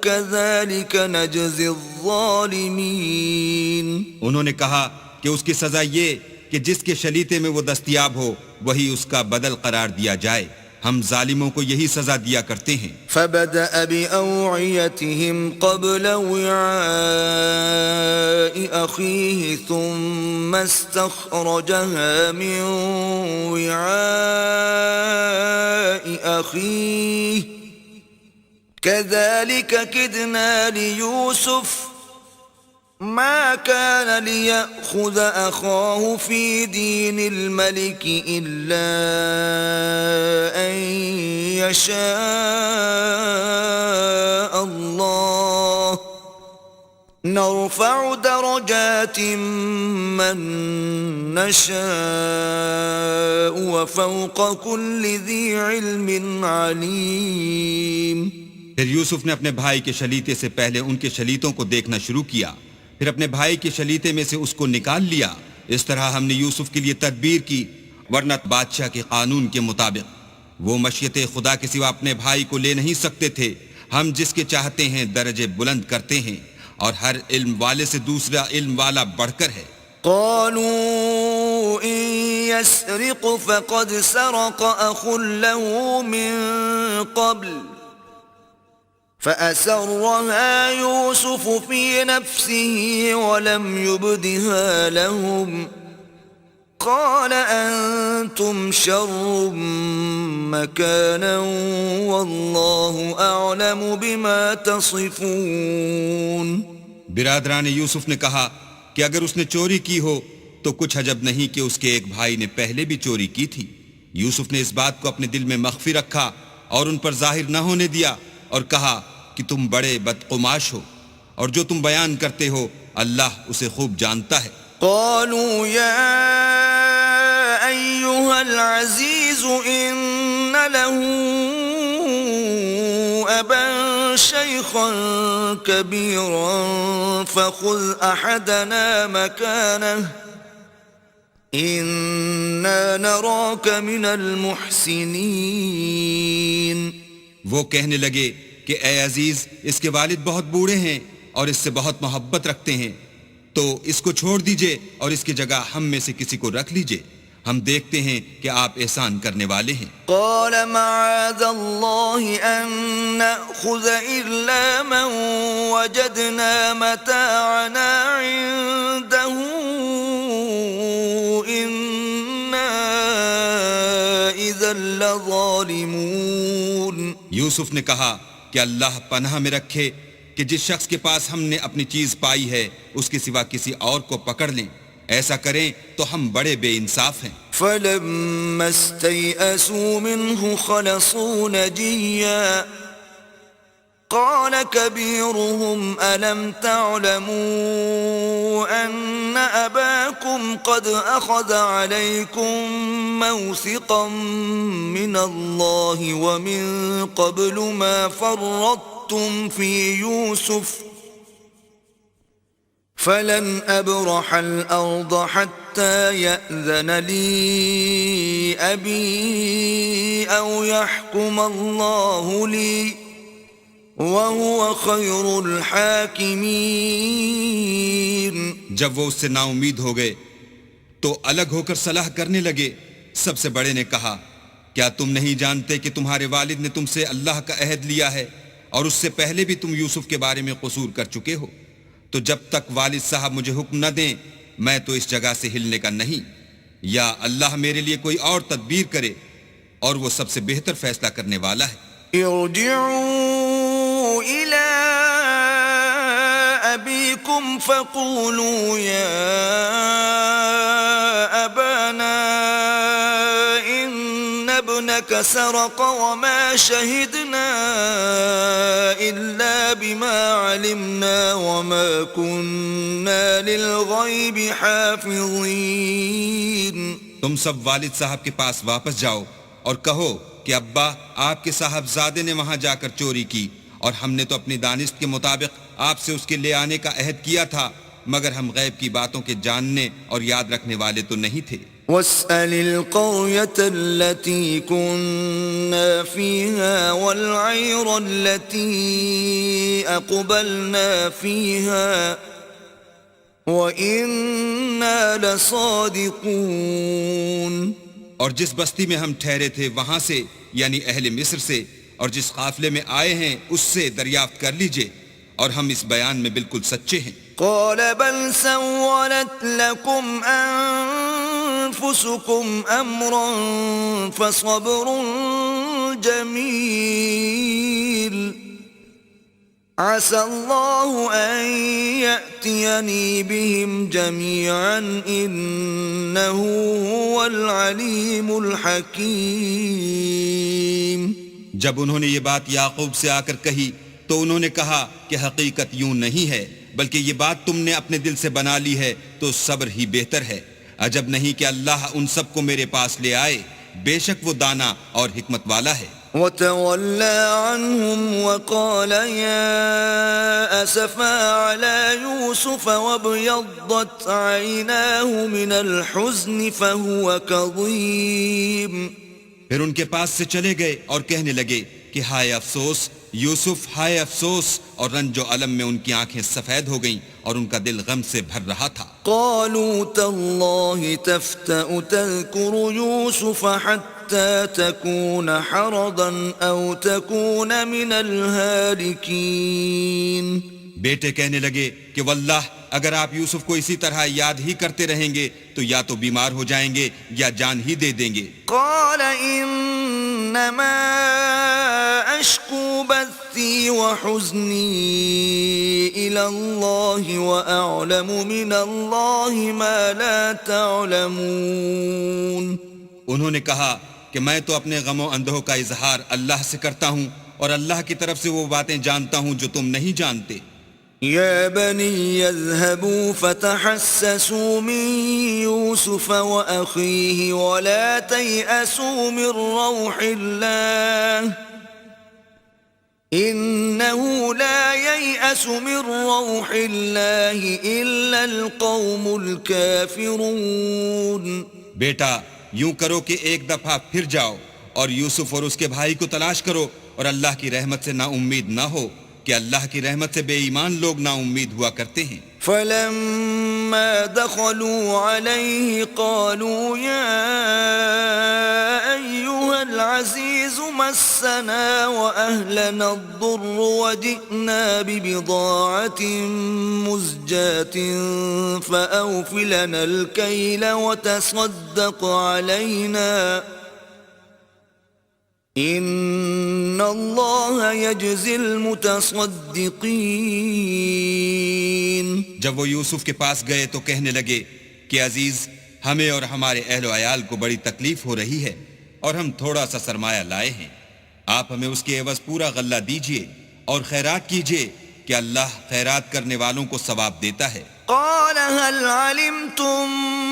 كذلك نجزي الظالمين۔ انہوں نے کہا کہ اس کی سزا یہ کہ جس کے شلیتے میں وہ دستیاب ہو وہی اس کا بدل قرار دیا جائے، ہم ظالموں کو یہی سزا دیا کرتے ہیں۔ فبدأ بأوعيتهم قبل وعاء أخيه ثم استخرجها من وعاء أخيه كذلك كدنا ليوسف ما كان ليأخذ أخاه في دين الملك إلا أن يشاء الله نرفع درجات من نشاء وفوق كل ذي علم عليم۔ پھر یوسف نے اپنے بھائی کے شلیتے سے پہلے ان کے شلیتوں کو دیکھنا شروع کیا، پھر اپنے بھائی کے شلیتے میں سے اس کو نکال لیا۔ اس طرح ہم نے یوسف کے لیے تدبیر کی، ورنہ بادشاہ کے قانون کے مطابق وہ مشیت خدا کے سوا اپنے بھائی کو لے نہیں سکتے تھے۔ ہم جس کے چاہتے ہیں درجے بلند کرتے ہیں، اور ہر علم والے سے دوسرا علم والا بڑھ کر ہے۔ قالوا إن يسرق فقد سرق أخ له من قبل فأسرها يوسف في نفسه ولم يبدها لهم قال أنتم شر مكانا والله أعلم بما تصفون۔ برادران یوسف نے کہا کہ اگر اس نے چوری کی ہو تو کچھ عجب نہیں کہ اس کے ایک بھائی نے پہلے بھی چوری کی تھی۔ یوسف نے اس بات کو اپنے دل میں مخفی رکھا اور ان پر ظاہر نہ ہونے دیا، اور کہا کہ تم بڑے بدقماش ہو، اور جو تم بیان کرتے ہو اللہ اسے خوب جانتا ہے۔ قالوا يا أيها العزيز إن له أبا شيخا كبيرا فخذ أحدنا مكانه إنا نراك من المحسنين۔ وہ کہنے لگے کہ اے عزیز، اس کے والد بہت بوڑھے ہیں اور اس سے بہت محبت رکھتے ہیں، تو اس کو چھوڑ دیجئے اور اس کی جگہ ہم میں سے کسی کو رکھ لیجئے، ہم دیکھتے ہیں کہ آپ احسان کرنے والے ہیں۔ قال معاذ الله أن نأخذ إلا من وجدنا متاعنا عنده إنا إذا لظالمون۔ یوسف نے کہا کہ اللہ پناہ میں رکھے کہ جس شخص کے پاس ہم نے اپنی چیز پائی ہے اس کے سوا کسی اور کو پکڑ لیں، ایسا کریں تو ہم بڑے بے انصاف ہیں۔ فلما استيئسوا منه خلصوا نجيا قال كبيرهم ألم تعلموا أن أباكم قد أخذ عليكم موثقا من الله ومن قبل ما فرطتم في يوسف فلن أبرح الأرض حتى يأذن لي أبي أو يحكم الله لي وَهُوَ خَيْرُ الْحَاكِمِينَ۔ جب وہ اس سے نا امید ہو گئے تو الگ ہو کر صلاح کرنے لگے۔ سب سے بڑے نے کہا کیا تم نہیں جانتے کہ تمہارے والد نے تم سے اللہ کا عہد لیا ہے اور اس سے پہلے بھی تم یوسف کے بارے میں قصور کر چکے ہو؟ تو جب تک والد صاحب مجھے حکم نہ دیں میں تو اس جگہ سے ہلنے کا نہیں، یا اللہ میرے لیے کوئی اور تدبیر کرے، اور وہ سب سے بہتر فیصلہ کرنے والا ہے۔ ارجعوا إلى أبيكم فقولوا يا أبانا إن ابنك سرق وما شهدنا إلا بما علمنا وما كنا للغيب حافظين. تم سب والد صاحب کے پاس واپس جاؤ اور کہو کہ ابا آپ کے صاحبزادے نے وہاں جا کر چوری کی، اور ہم نے تو اپنی دانست کے مطابق آپ سے اس کے لے آنے کا عہد کیا تھا، مگر ہم غیب کی باتوں کے جاننے اور یاد رکھنے والے تو نہیں تھے. واسأل القرية التي كنا فيها والعير التي أقبلنا فيها وإنا لصادقون. اور جس بستی میں ہم ٹھہرے تھے وہاں سے، یعنی اہل مصر سے، اور جس قافلے میں آئے ہیں اس سے دریافت کر لیجئے، اور ہم اس بیان میں بالکل سچے ہیں. قال بل سولت لكم أنفسكم أمرا فصبر جميل عسى الله أن يأتيني بهم جميعا إنه هو العليم الحكيم. جب انہوں نے یہ بات یعقوب سے آ کر کہی تو انہوں نے کہا کہ حقیقت یوں نہیں ہے، بلکہ یہ بات تم نے اپنے دل سے بنا لی ہے تو صبر ہی بہتر ہے. عجب نہیں کہ اللہ ان سب کو میرے پاس لے آئے، بے شک وہ دانا اور حکمت والا ہے. وتولى عنهم وقال يا أسفا على يوسف وابيضت عيناه من الحزن فهو كظيم. پھر ان کے پاس سے چلے گئے اور کہنے لگے کہ ہائے افسوس یوسف، ہائے افسوس، اور رنج و الم میں ان کی آنکھیں سفید ہو گئیں اور ان کا دل غم سے بھر رہا تھا. قالوا تالله تفتأ تذكر يوسف حتى تكون حرضا أو تكون من الهالكين. بیٹے کہنے لگے کہ واللہ اگر آپ یوسف کو اسی طرح یاد ہی کرتے رہیں گے تو یا تو بیمار ہو جائیں گے یا جان ہی دے دیں گے. قال انما اشکو بثی وحزنی الى اللہ واعلم من اللہ ما لا تعلمون. انہوں نے کہا کہ میں تو اپنے غم و اندوہ کا اظہار اللہ سے کرتا ہوں اور اللہ کی طرف سے وہ باتیں جانتا ہوں جو تم نہیں جانتے. يا بني اذهبوا فتحسسوا من يوسف وأخيه ولا تيأسوا من روح الله إنه لا ييأس من روح الله إلا القوم الكافرون. بیٹا یوں کرو کہ ایک دفعہ پھر جاؤ اور یوسف اور اس کے بھائی کو تلاش کرو، اور اللہ کی رحمت سے نا امید نہ ہو کہ اللہ کی رحمت سے بے ایمان لوگ نا امید ہوا کرتے ہیں. فلما دخلوا عليه قالوا يا أيها العزيز مسنا وأهلنا الضر وجئنا ببضاعة مزجاة فأوف لنا الكيل وتصدق علينا ان اللہ یجزی المتصدقین. جب وہ یوسف کے پاس گئے تو کہنے لگے کہ عزیز، ہمیں اور ہمارے اہل و عیال کو بڑی تکلیف ہو رہی ہے اور ہم تھوڑا سا سرمایہ لائے ہیں، آپ ہمیں اس کے عوض پورا غلہ دیجئے اور خیرات کیجئے کہ اللہ خیرات کرنے والوں کو ثواب دیتا ہے. قال هل علمتم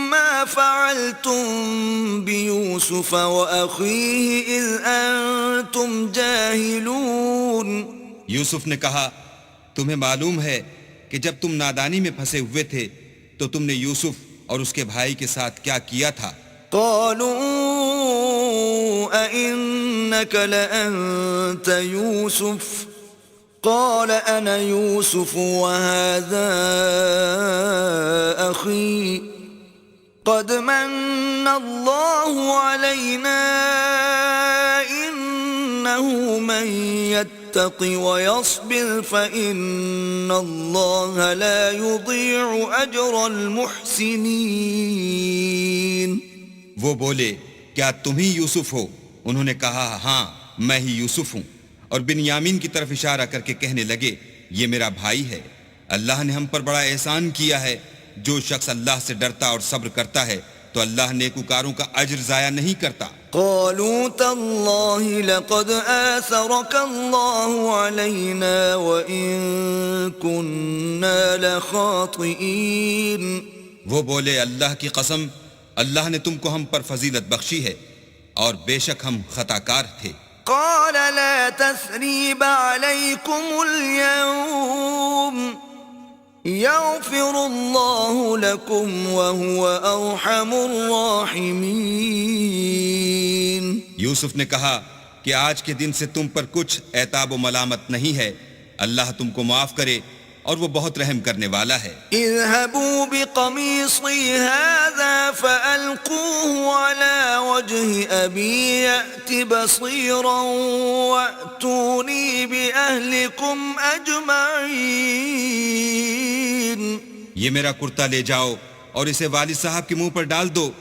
ما فعلتم بيوسف وأخيه إذ أنتم جاهلون. یوسف نے کہا تمہیں معلوم ہے کہ جب تم نادانی میں پھنسے ہوئے تھے تو تم نے یوسف اور اس کے بھائی کے ساتھ کیا کیا تھا. قالوا أئنك لأنت يوسف قال أنا يوسف وهذا أخي قد من الله علينا إنه من يتق ويصبر فإن الله لا يضيع أجر المحسنين. وہ بولے کیا تم ہی یوسف ہو؟ انہوں نے کہا ہاں میں ہی یوسف ہوں، اور بنیامین کی طرف اشارہ کر کے کہنے لگے یہ میرا بھائی ہے، اللہ نے ہم پر بڑا احسان کیا ہے. جو شخص اللہ سے ڈرتا اور صبر کرتا ہے تو اللہ نیکوکاروں کا اجر ضائع نہیں کرتا. قالوا تالله لقد آثرك الله علينا وإن كنا لخاطئين. وہ بولے اللہ کی قسم اللہ نے تم کو ہم پر فضیلت بخشی ہے اور بے شک ہم خطا کار تھے. قال لا تثريب عليكم اليوم يغفر الله لكم وهو أرحم الراحمين. یوسف نے کہا کہ آج کے دن سے تم پر کچھ عتاب و ملامت نہیں ہے، اللہ تم کو معاف کرے اور وہ بہت رحم کرنے والا ہے. اذهبوا بقميصي هذا فألقوه على وجه أبي يأت بصيرا وأتوني بأهلكم أجمعين. یہ میرا کرتا لے جاؤ اور اسے والد صاحب کے منہ پر ڈال دو،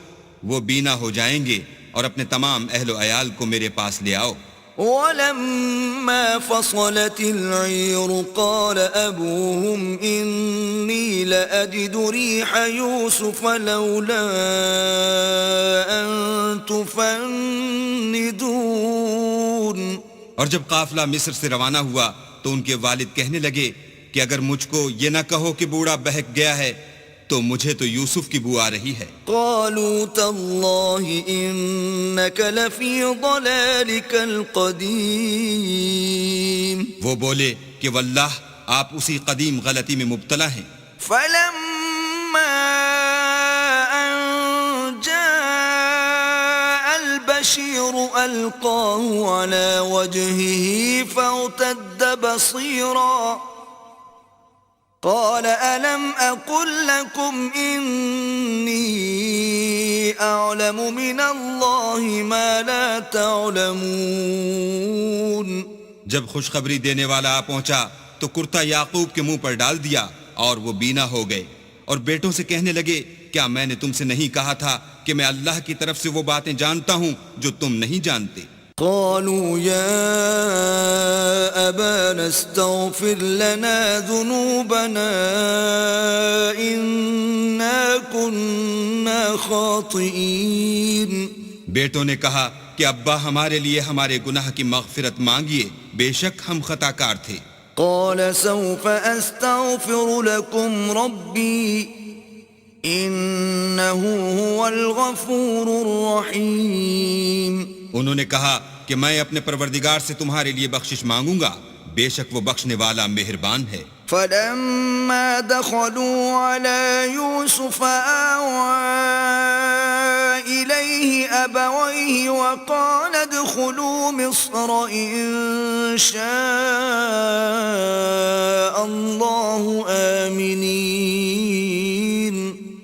وہ بینا ہو جائیں گے، اور اپنے تمام اہل و عیال کو میرے پاس لے آؤ. ولما فصلت العير قال أبوهم إني لأجد ريح يوسف لولا أن تفندون. اور جب قافلہ مصر سے روانہ ہوا تو ان کے والد کہنے لگے کہ اگر مجھ کو یہ نہ کہو کہ بوڑھا بہک گیا ہے تو مجھے تو یوسف کی بو آ رہی ہے. قالوا تالله إنك لفي ضلالك القديم. وہ بولے کہ واللہ آپ اسی قدیم غلطی میں مبتلا ہیں. فلما أن جاء البشير ألقاه على وجهه فارتد بصيرا قال ألم أقل لكم إني أعلم من الله ما لا تعلمون. جب خوشخبری دینے والا آ پہنچا تو کرتا یعقوب کے منہ پر ڈال دیا اور وہ بینا ہو گئے، اور بیٹوں سے کہنے لگے کیا میں نے تم سے نہیں کہا تھا کہ میں اللہ کی طرف سے وہ باتیں جانتا ہوں جو تم نہیں جانتے. قالوا يا أبانا استغفر لنا ذنوبنا إنا كنا خاطئين. بیٹوں نے کہا کہ ابا ہمارے لیے ہمارے گناہ کی مغفرت مانگیے، بے شک ہم خطا کار تھے. قال سوف أستغفر لكم ربي إنه هو الغفور الرحيم. انہوں نے کہا کہ میں اپنے پروردگار سے تمہارے لیے بخشش مانگوں گا، بے شک وہ بخشنے والا مہربان ہے. فلما دخلوا على يوسف آوى إليه أبويه وقال ادخلوا مصر إن شاء الله آمنين.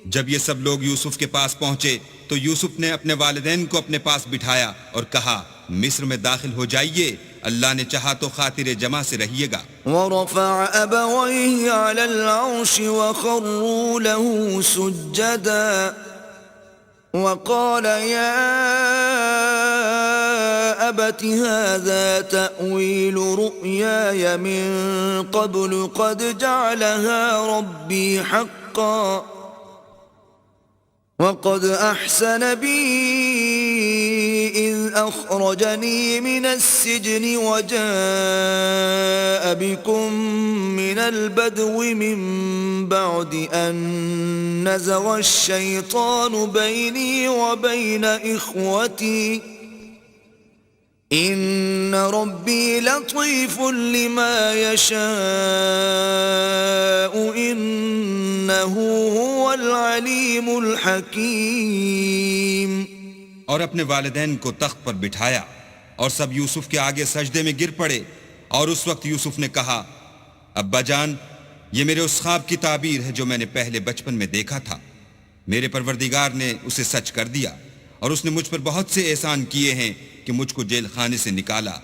جب یہ سب لوگ یوسف کے پاس پہنچے تو یوسف نے اپنے والدین کو اپنے پاس بٹھایا اور کہا مصر میں داخل ہو جائیے، اللہ نے چاہا تو خاطر جمع سے رہیے گا. ورفع أبويه على العرش وخروا له سجدا وقال يا أبت هذا تأويل رؤياي من قبل قد جعلها ربي حقا وقد أحسن بي إذ أخرجني من السجن وجاء بكم من البدو من بعد أن نزغ الشيطان بيني وبين إخوتي إن ربي لطيف لما يشاء إنه هو العليم الحكيم. اور اپنے والدین کو تخت پر بٹھایا اور سب یوسف کے آگے سجدے میں گر پڑے، اور اس وقت یوسف نے کہا ابا جان یہ میرے اس خواب کی تعبیر ہے جو میں نے پہلے بچپن میں دیکھا تھا. میرے پروردگار نے اسے سچ کر دیا اور اس نے مجھ پر بہت سے احسان کیے ہیں کہ مجھ کو جیل خانے سے نکالا،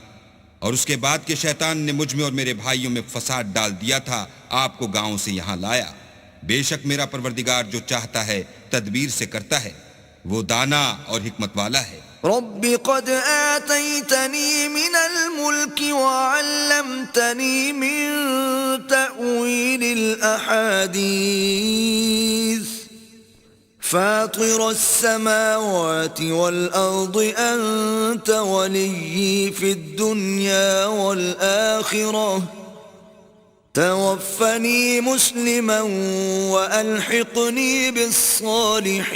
اور اس کے بعد کہ شیطان نے مجھ میں اور میرے بھائیوں میں فساد ڈال دیا تھا آپ کو گاؤں سے یہاں لایا. بے شک میرا پروردگار جو چاہتا ہے تدبیر سے کرتا ہے، وہ دانا اور حکمت والا ہے. رب قد آتيتني من الملك وعلمتني من تأويل الأحاديث فاطر السماوات والأرض أنت ولي في الدنيا والآخرة توفني مسلما وألحقني بالصالحين.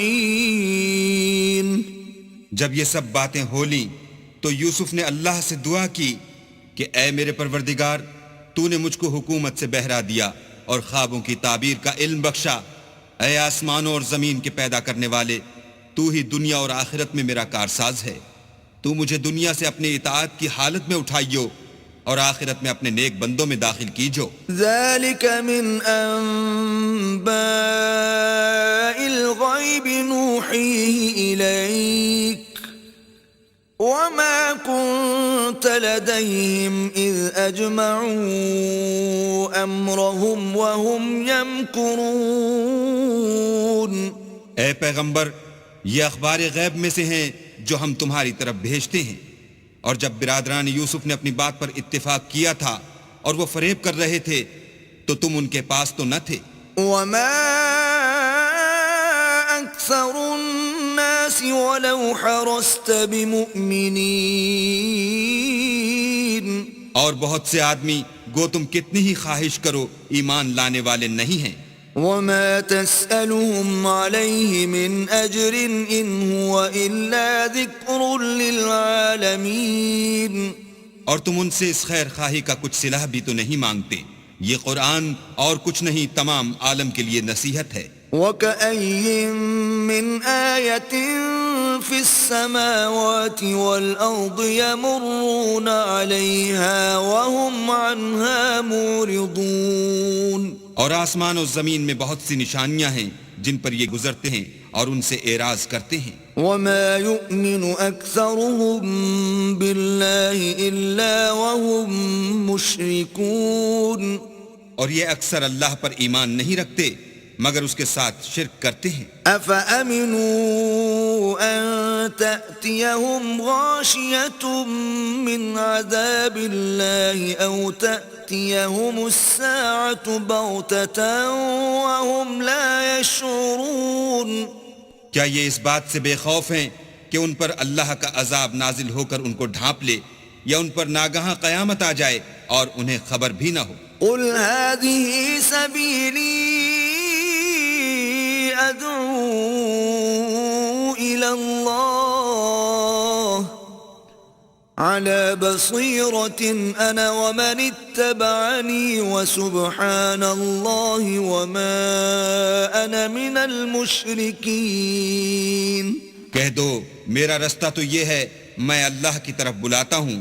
جب یہ سب باتیں ہو لیں تو یوسف نے اللہ سے دعا کی کہ اے میرے پروردگار، تو نے مجھ کو حکومت سے بہرا دیا اور خوابوں کی تعبیر کا علم بخشا. اے آسمانوں اور زمین کے پیدا کرنے والے، تو ہی دنیا اور آخرت میں میرا کارساز ہے. تو مجھے دنیا سے اپنی اطاعت کی حالت میں اٹھائیو اور آخرت میں اپنے نیک بندوں میں داخل کیجو. ذلك من أنباء الغيب نوحيه إليك وما كنت لديهم إذ أجمعوا أمرهم وهم يمكرون. اے پیغمبر، یہ اخبار غیب میں سے ہیں جو ہم تمہاری طرف بھیجتے ہیں. اور جب برادران یوسف نے اپنی بات پر اتفاق کیا تھا اور وہ فریب کر رہے تھے تو تم ان کے پاس تو نہ تھے. وما أكثر الناس ولو حرصت بمؤمنين. اور بہت سے آدمی گو تم کتنی ہی خواہش کرو ایمان لانے والے نہیں ہیں. وما تسألهم عليه من أجر إن هو إلا ذكر للعالمين. اور تم ان سے اس خیر خواہی کا کچھ صلہ بھی تو نہیں مانگتے. یہ قرآن اور کچھ نہیں، تمام عالم کے لیے نصیحت ہے. وَكَأَيٍّ مِّنْ آيَةٍ فِي السَّمَاوَاتِ وَالْأَرْضِ يَمُرُّونَ عَلَيْهَا وَهُمْ عَنْهَا مُعْرِضُونَ. اور آسمان و زمین میں بہت سی نشانیاں ہیں جن پر یہ گزرتے ہیں اور ان سے اعراض کرتے ہیں. وَمَا يُؤْمِنُ أَكْثَرُهُم بِاللَّهِ إِلَّا وَهُم مُشْرِكُونَ. اور یہ اکثر اللہ پر ایمان نہیں رکھتے مگر اس کے ساتھ شرک کرتے ہیں. أَفَأَمِنُوا أَن تَأْتِيَهُمْ غَاشِيَةٌ مِّنْ عَذَابِ اللَّهِ أَوْ تَأْتِيَهُمُ السَّاعَةُ بَغْتَةً وَهُمْ لَا يَشْعُرُونَ. کیا یہ اس بات سے بے خوف ہیں کہ ان پر اللہ کا عذاب نازل ہو کر ان کو ڈھانپ لے یا ان پر ناگہاں قیامت آ جائے اور انہیں خبر بھی نہ ہو؟ قُلْ هَذِهِ سَبِيلِي أَدْعُو إِلَى اللَّهِ عَلَى بَصِيرَةٍ أَنَا وَمَنِ اتَّبَعَنِي وَسُبْحَانَ اللَّهِ وَمَا أَنَا مِنَ الْمُشْرِكِينَ. کہہ دو میرا رستہ تو یہ ہے، میں اللہ کی طرف بلاتا ہوں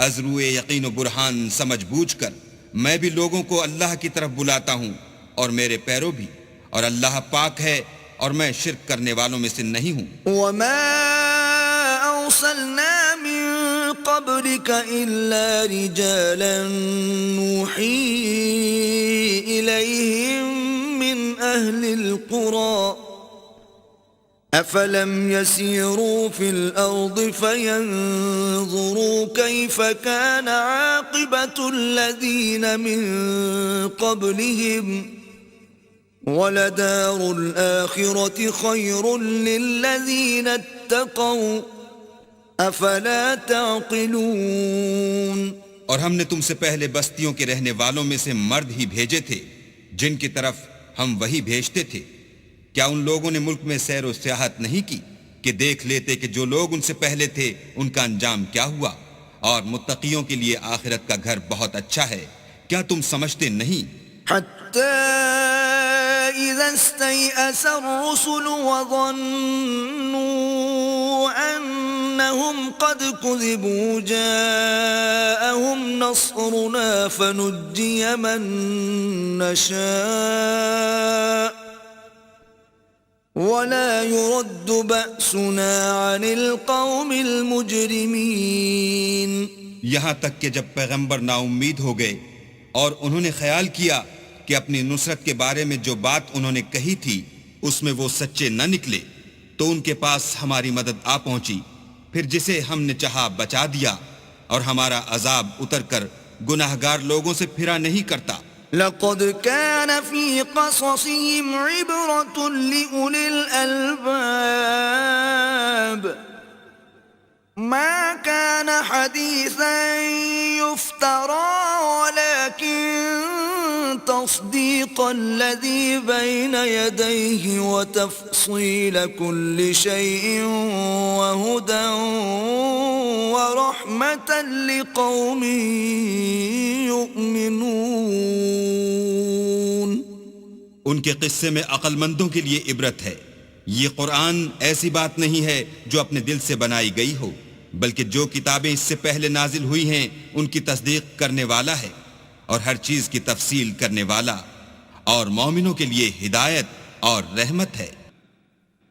از روئے یقین و برہان سمجھ بوجھ کر. میں بھی لوگوں کو اللہ کی طرف بلاتا ہوں اور میرے پیرو بھی، اور اللہ پاک ہے اور میں شرک کرنے والوں میں سے نہیں ہوں. وَمَا أَرْسَلْنَا مِن قَبْلِكَ إِلَّا رِجَالًا نُوحِي إِلَيْهِم مِّنْ أَهْلِ الْقُرَى أَفَلَمْ يَسِيرُوا فِي الْأَرْضِ فَيَنظُرُوا كَيْفَ كَانَ عَاقِبَةُ الَّذِينَ مِن قَبْلِهِمْ وَلَدَارُ الْآخِرَةِ خَيْرٌ لِّلَّذِينَ اتَّقَوْا أَفَلَا تَعْقِلُونَ. اور ہم نے تم سے پہلے بستیوں کے رہنے والوں میں سے مرد ہی بھیجے تھے جن کی طرف ہم وہی بھیجتے تھے. کیا ان لوگوں نے ملک میں سیر و سیاحت نہیں کی کہ دیکھ لیتے کہ جو لوگ ان سے پہلے تھے ان کا انجام کیا ہوا؟ اور متقیوں کے لیے آخرت کا گھر بہت اچھا ہے. کیا تم سمجھتے نہیں؟ حتى إذا استيأس الرسل وظنوا أنهم قد كذبوا جاءهم نصرنا فنجي من نشاء ولا يرد بأسنا عن القوم المجرمين. یہاں تک کہ جب پیغمبر نا امید ہو گئے اور انہوں نے خیال کیا کہ اپنی نصرت کے بارے میں جو بات انہوں نے کہی تھی اس میں وہ سچے نہ نکلے تو ان کے پاس ہماری مدد آ پہنچی، پھر جسے ہم نے چاہا بچا دیا، اور ہمارا عذاب اتر کر گناہگار لوگوں سے پھرا نہیں کرتا. لقد كان في قصصهم عبرة لأولي الألباب ما كان حديثا يفترى ولكن تصديق الذي بين يديه وتفصيل كل شيء وهدى ورحمة لقوم يؤمنون. ان کے قصے میں عقل مندوں کے لیے عبرت ہے. یہ قرآن ایسی بات نہیں ہے جو اپنے دل سے بنائی گئی ہو، بلکہ جو کتابیں اس سے پہلے نازل ہوئی ہیں ان کی تصدیق کرنے والا ہے اور ہر چیز کی تفصیل کرنے والا، اور مومنوں کے لیے ہدایت اور رحمت ہے.